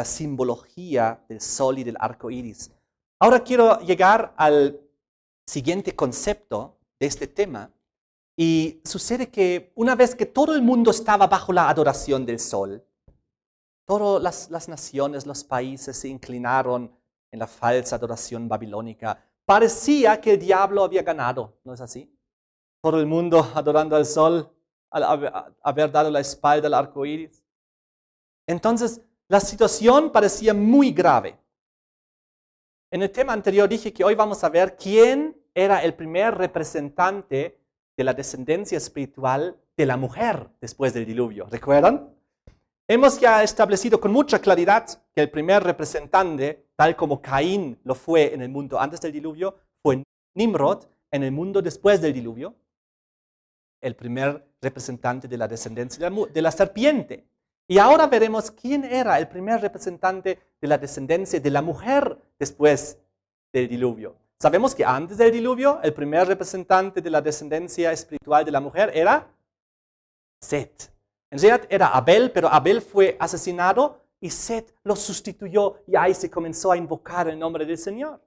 simbología del sol y del arco iris. Ahora quiero llegar al siguiente concepto de este tema. Y sucede que una vez que todo el mundo estaba bajo la adoración del sol, todas las naciones, los países se inclinaron en la falsa adoración babilónica. Parecía que el diablo había ganado, ¿no es así? Todo el mundo adorando al sol, al haber dado la espalda al arco iris. Entonces, la situación parecía muy grave. En el tema anterior dije que hoy vamos a ver quién era el primer representante de la descendencia espiritual de la mujer después del diluvio. ¿Recuerdan? Hemos ya establecido con mucha claridad que el primer representante, tal como Caín lo fue en el mundo antes del diluvio, fue Nimrod en el mundo después del diluvio, el primer representante de la descendencia de la serpiente. Y ahora veremos quién era el primer representante de la descendencia de la mujer después del diluvio. Sabemos que antes del diluvio, el primer representante de la descendencia espiritual de la mujer era Set. En realidad era Abel, pero Abel fue asesinado y Set lo sustituyó y ahí se comenzó a invocar el nombre del Señor.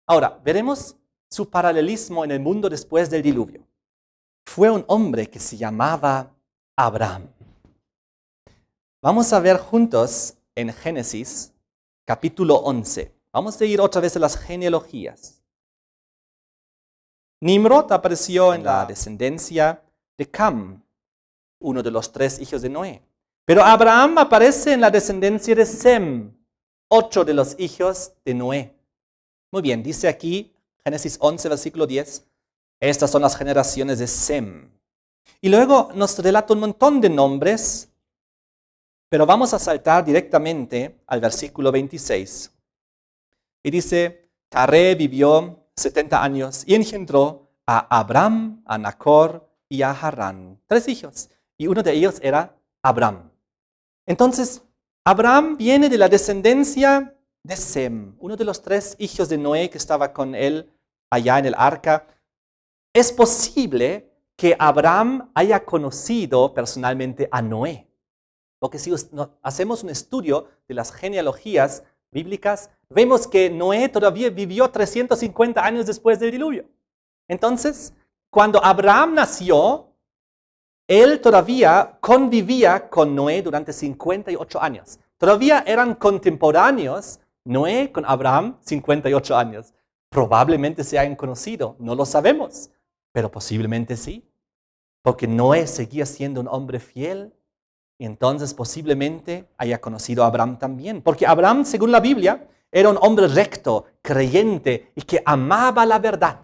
Ahora, veremos su paralelismo en el mundo después del diluvio. Fue un hombre que se llamaba Abraham. Vamos a ver juntos en Génesis capítulo 11. Vamos a ir otra vez a las genealogías. Nimrod apareció en la descendencia de Cam, uno de los 3 hijos de Noé. Pero Abraham aparece en la descendencia de Sem, 8 de los hijos de Noé. Muy bien, dice aquí, Génesis 11, versículo 10, estas son las generaciones de Sem. Y luego nos relata un montón de nombres, pero vamos a saltar directamente al versículo 26. Y dice, Taré vivió 70 años y engendró a Abram, a Nacor y a Harán. 3 hijos. Y uno de ellos era Abram. Entonces, Abram viene de la descendencia de Sem, uno de los 3 hijos de Noé que estaba con él allá en el arca. Es posible que Abram haya conocido personalmente a Noé. Porque si hacemos un estudio de las genealogías bíblicas, vemos que Noé todavía vivió 350 años después del diluvio. Entonces, cuando Abraham nació, él todavía convivía con Noé durante 58 años. Todavía eran contemporáneos Noé con Abraham 58 años. Probablemente se hayan conocido, no lo sabemos, pero posiblemente sí. Porque Noé seguía siendo un hombre fiel. Y entonces posiblemente haya conocido a Abraham también. Porque Abraham, según la Biblia, era un hombre recto, creyente y que amaba la verdad.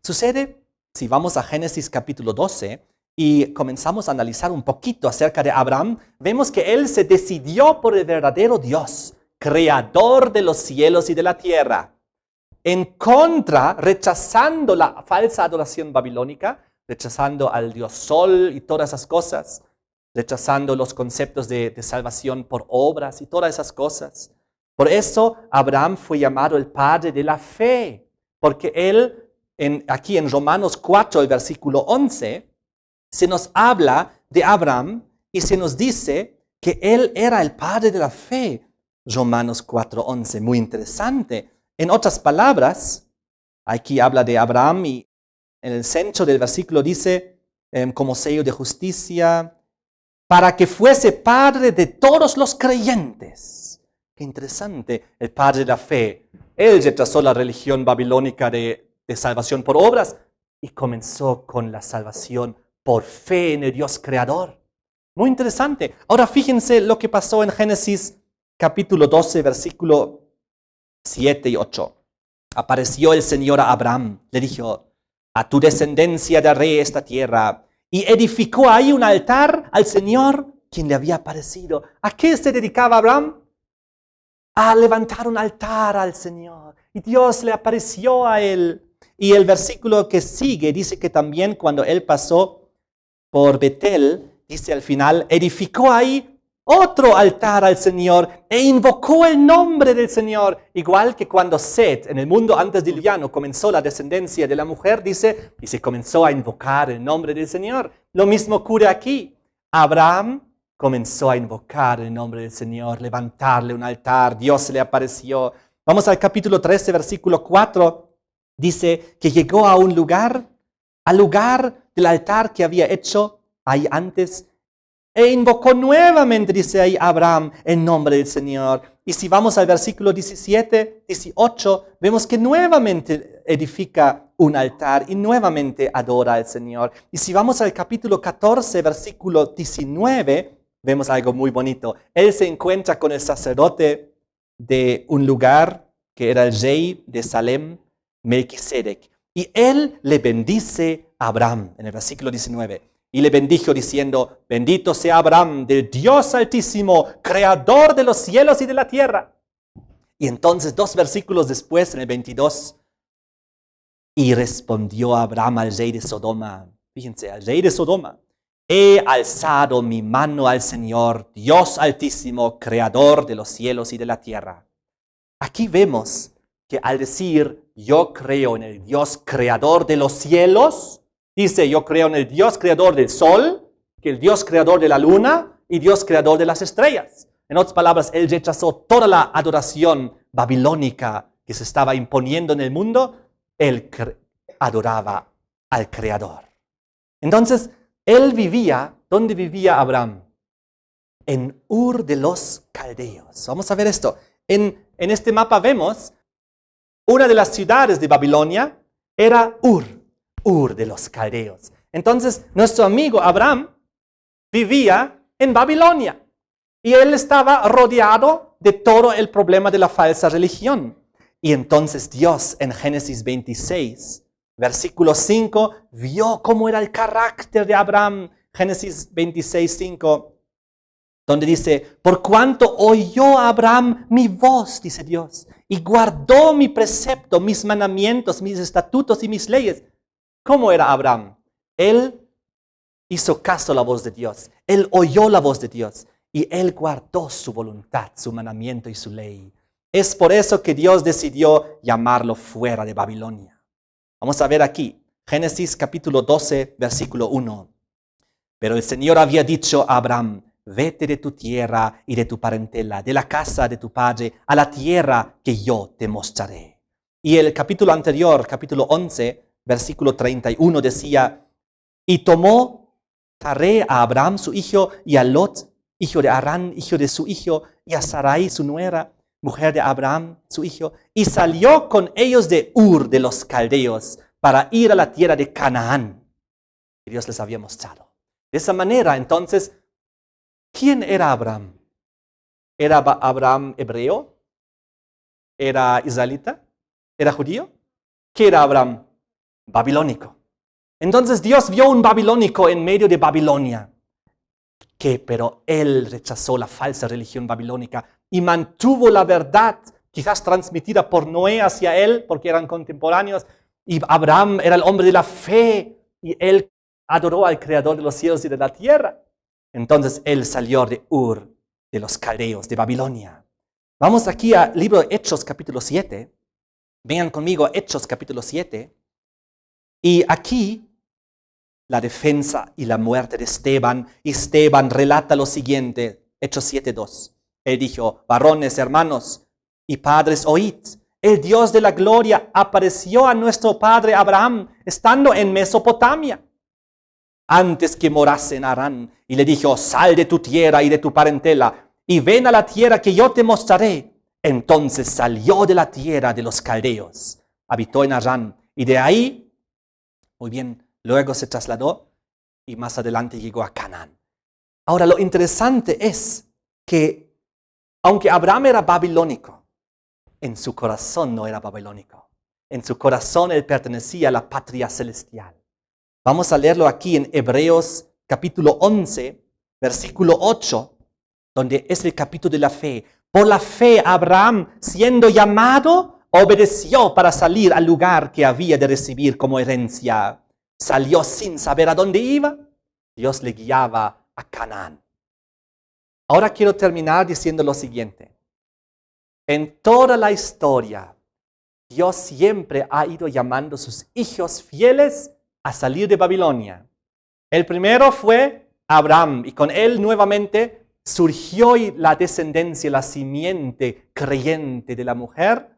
Sucede, si vamos a Génesis capítulo 12 y comenzamos a analizar un poquito acerca de Abraham, vemos que él se decidió por el verdadero Dios, creador de los cielos y de la tierra. En contra, rechazando la falsa adoración babilónica, rechazando al dios Sol y todas esas cosas, rechazando los conceptos de salvación por obras y todas esas cosas. Por eso Abraham fue llamado el padre de la fe, porque él, aquí en Romanos 4, el versículo 11, se nos habla de Abraham y se nos dice que él era el padre de la fe. Romanos 4, 11, muy interesante. En otras palabras, aquí habla de Abraham y en el centro del versículo dice, como sello de justicia, para que fuese padre de todos los creyentes. Qué interesante, el padre de la fe. Él rechazó la religión babilónica de salvación por obras y comenzó con la salvación por fe en el Dios creador. Muy interesante. Ahora fíjense lo que pasó en Génesis capítulo 12, versículo 7 y 8. Apareció el Señor a Abraham, le dijo, a tu descendencia daré esta tierra. Y edificó ahí un altar al Señor, quien le había aparecido. ¿A qué se dedicaba Abraham? A levantar un altar al Señor. Y Dios le apareció a él. Y el versículo que sigue dice que también cuando él pasó por Betel, dice al final, edificó ahí otro altar al Señor e invocó el nombre del Señor. Igual que cuando Set, en el mundo antes diluviano, comenzó la descendencia de la mujer, dice, y se comenzó a invocar el nombre del Señor. Lo mismo ocurre aquí. Abraham comenzó a invocar el nombre del Señor, levantarle un altar, Dios le apareció. Vamos al capítulo 13, versículo 4. Dice que llegó a un lugar, al lugar del altar que había hecho ahí antes, e invocó nuevamente, dice ahí Abraham, el nombre del Señor. Y si vamos al versículo 17, 18, vemos que nuevamente edifica un altar y nuevamente adora al Señor. Y si vamos al capítulo 14, versículo 19, vemos algo muy bonito. Él se encuentra con el sacerdote de un lugar que era el rey de Salem, Melquisedec. Y él le bendice a Abraham en el versículo 19. Y le bendijo diciendo, bendito sea Abraham del Dios Altísimo, creador de los cielos y de la tierra. Y entonces 2 versículos después, en el 22, y respondió Abraham al rey de Sodoma. Fíjense, al rey de Sodoma. He alzado mi mano al Señor, Dios Altísimo, creador de los cielos y de la tierra. Aquí vemos que al decir, yo creo en el Dios creador de los cielos, dice, yo creo en el Dios creador del sol, que el Dios creador de la luna y Dios creador de las estrellas. En otras palabras, él rechazó toda la adoración babilónica que se estaba imponiendo en el mundo. Él adoraba al Creador. Entonces, él vivía, ¿dónde vivía Abraham? En Ur de los Caldeos. Vamos a ver esto. En este mapa vemos una de las ciudades de Babilonia era Ur de los Caldeos. Entonces, nuestro amigo Abraham vivía en Babilonia y él estaba rodeado de todo el problema de la falsa religión. Y entonces Dios en Génesis 26, versículo 5, vio cómo era el carácter de Abraham. Génesis 26, 5. Donde dice, por cuanto oyó Abraham mi voz, dice Dios, y guardó mi precepto, mis mandamientos, mis estatutos y mis leyes. ¿Cómo era Abraham? Él hizo caso a la voz de Dios. Él oyó la voz de Dios. Y él guardó su voluntad, su mandamiento y su ley. Es por eso que Dios decidió llamarlo fuera de Babilonia. Vamos a ver aquí, Génesis capítulo 12, versículo 1. Pero el Señor había dicho a Abraham, vete de tu tierra y de tu parentela, de la casa de tu padre, a la tierra que yo te mostraré. Y el capítulo anterior, capítulo 11, versículo 31, decía, y tomó Taré a Abraham su hijo, y a Lot, hijo de Harán, hijo de su hijo, y a Sarai su nuera, mujer de Abraham, su hijo, y salió con ellos de Ur de los Caldeos para ir a la tierra de Canaán, que Dios les había mostrado. De esa manera, entonces, ¿quién era Abraham? ¿Era Abraham hebreo? ¿Era israelita? ¿Era judío? ¿Qué era Abraham? Babilónico. Entonces Dios vio un babilónico en medio de Babilonia, pero él rechazó la falsa religión babilónica y mantuvo la verdad, quizás transmitida por Noé hacia él, porque eran contemporáneos, y Abraham era el hombre de la fe, y él adoró al Creador de los cielos y de la tierra. Entonces él salió de Ur, de los Caldeos, de Babilonia. Vamos aquí al libro de Hechos, capítulo 7. Vengan conmigo a Hechos, capítulo 7. Y aquí, la defensa y la muerte de Esteban. Y Esteban relata lo siguiente, Hechos 7:2. Él dijo, varones, hermanos y padres, oíd. El Dios de la gloria apareció a nuestro padre Abraham, estando en Mesopotamia, antes que morase en Harán, y le dijo, sal de tu tierra y de tu parentela, y ven a la tierra que yo te mostraré. Entonces salió de la tierra de los caldeos, habitó en Harán, y de ahí, muy bien, luego se trasladó, y más adelante llegó a Canaán. Ahora, lo interesante es que, aunque Abraham era babilónico, en su corazón no era babilónico. En su corazón él pertenecía a la patria celestial. Vamos a leerlo aquí en Hebreos capítulo 11, versículo 8, donde es el capítulo de la fe. Por la fe Abraham, siendo llamado, obedeció para salir al lugar que había de recibir como herencia. Salió sin saber a dónde iba. Dios le guiaba a Canaán. Ahora quiero terminar diciendo lo siguiente. En toda la historia, Dios siempre ha ido llamando a sus hijos fieles a salir de Babilonia. El primero fue Abraham, y con él nuevamente surgió la descendencia, la simiente creyente de la mujer,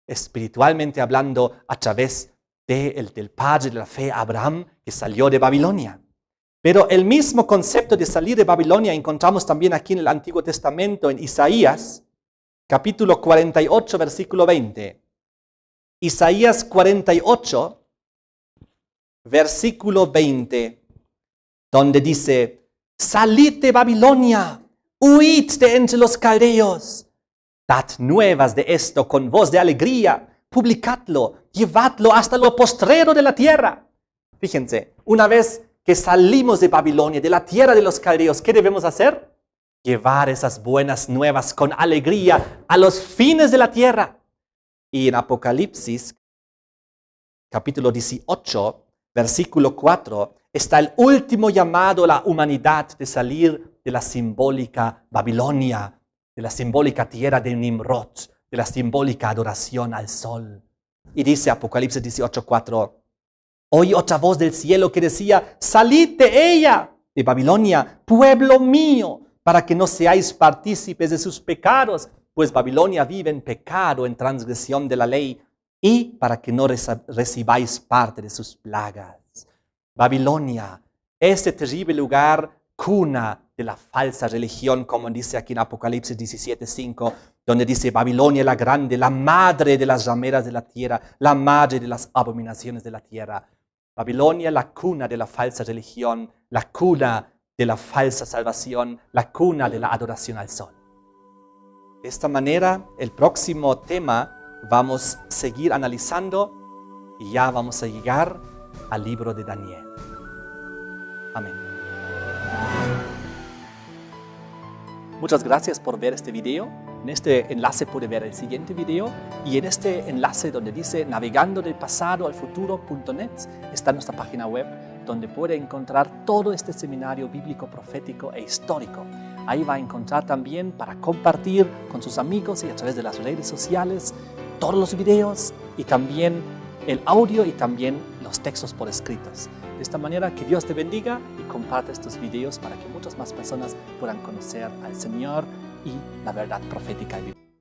espiritualmente hablando, a través del padre de la fe, Abraham, que salió de Babilonia. Pero el mismo concepto de salir de Babilonia encontramos también aquí en el Antiguo Testamento, en Isaías, capítulo 48, versículo 20. Isaías 48, versículo 20, donde dice, salid de Babilonia, huid de entre los caldeos. Dad nuevas de esto con voz de alegría, publicadlo, llevadlo hasta lo postrero de la tierra. Fíjense, una vez que salimos de Babilonia, de la tierra de los caldeos, ¿qué debemos hacer? Llevar esas buenas nuevas con alegría a los fines de la tierra. Y en Apocalipsis, capítulo 18, versículo 4, está el último llamado a la humanidad de salir de la simbólica Babilonia, de la simbólica tierra de Nimrod, de la simbólica adoración al sol. Y dice Apocalipsis 18, 4, oí otra voz del cielo que decía, salid de ella, de Babilonia, pueblo mío, para que no seáis partícipes de sus pecados, pues Babilonia vive en pecado, en transgresión de la ley, y para que no recibáis parte de sus plagas. Babilonia, este terrible lugar, cuna de la falsa religión, como dice aquí en Apocalipsis 17:5, donde dice Babilonia la grande, la madre de las rameras de la tierra, la madre de las abominaciones de la tierra. Babilonia, la cuna de la falsa religión, la cuna de la falsa salvación, la cuna de la adoración al sol. De esta manera, el próximo tema vamos a seguir analizando y ya vamos a llegar al libro de Daniel. Amén. Muchas gracias por ver este video. En este enlace puede ver el siguiente video y en este enlace donde dice navegando del pasado al futuro.net está nuestra página web donde puede encontrar todo este seminario bíblico, profético e histórico. Ahí va a encontrar también para compartir con sus amigos y a través de las redes sociales todos los videos y también el audio y también los textos por escritos. De esta manera, que Dios te bendiga y comparte estos videos para que muchas más personas puedan conocer al Señor y la verdad profética y bíblica.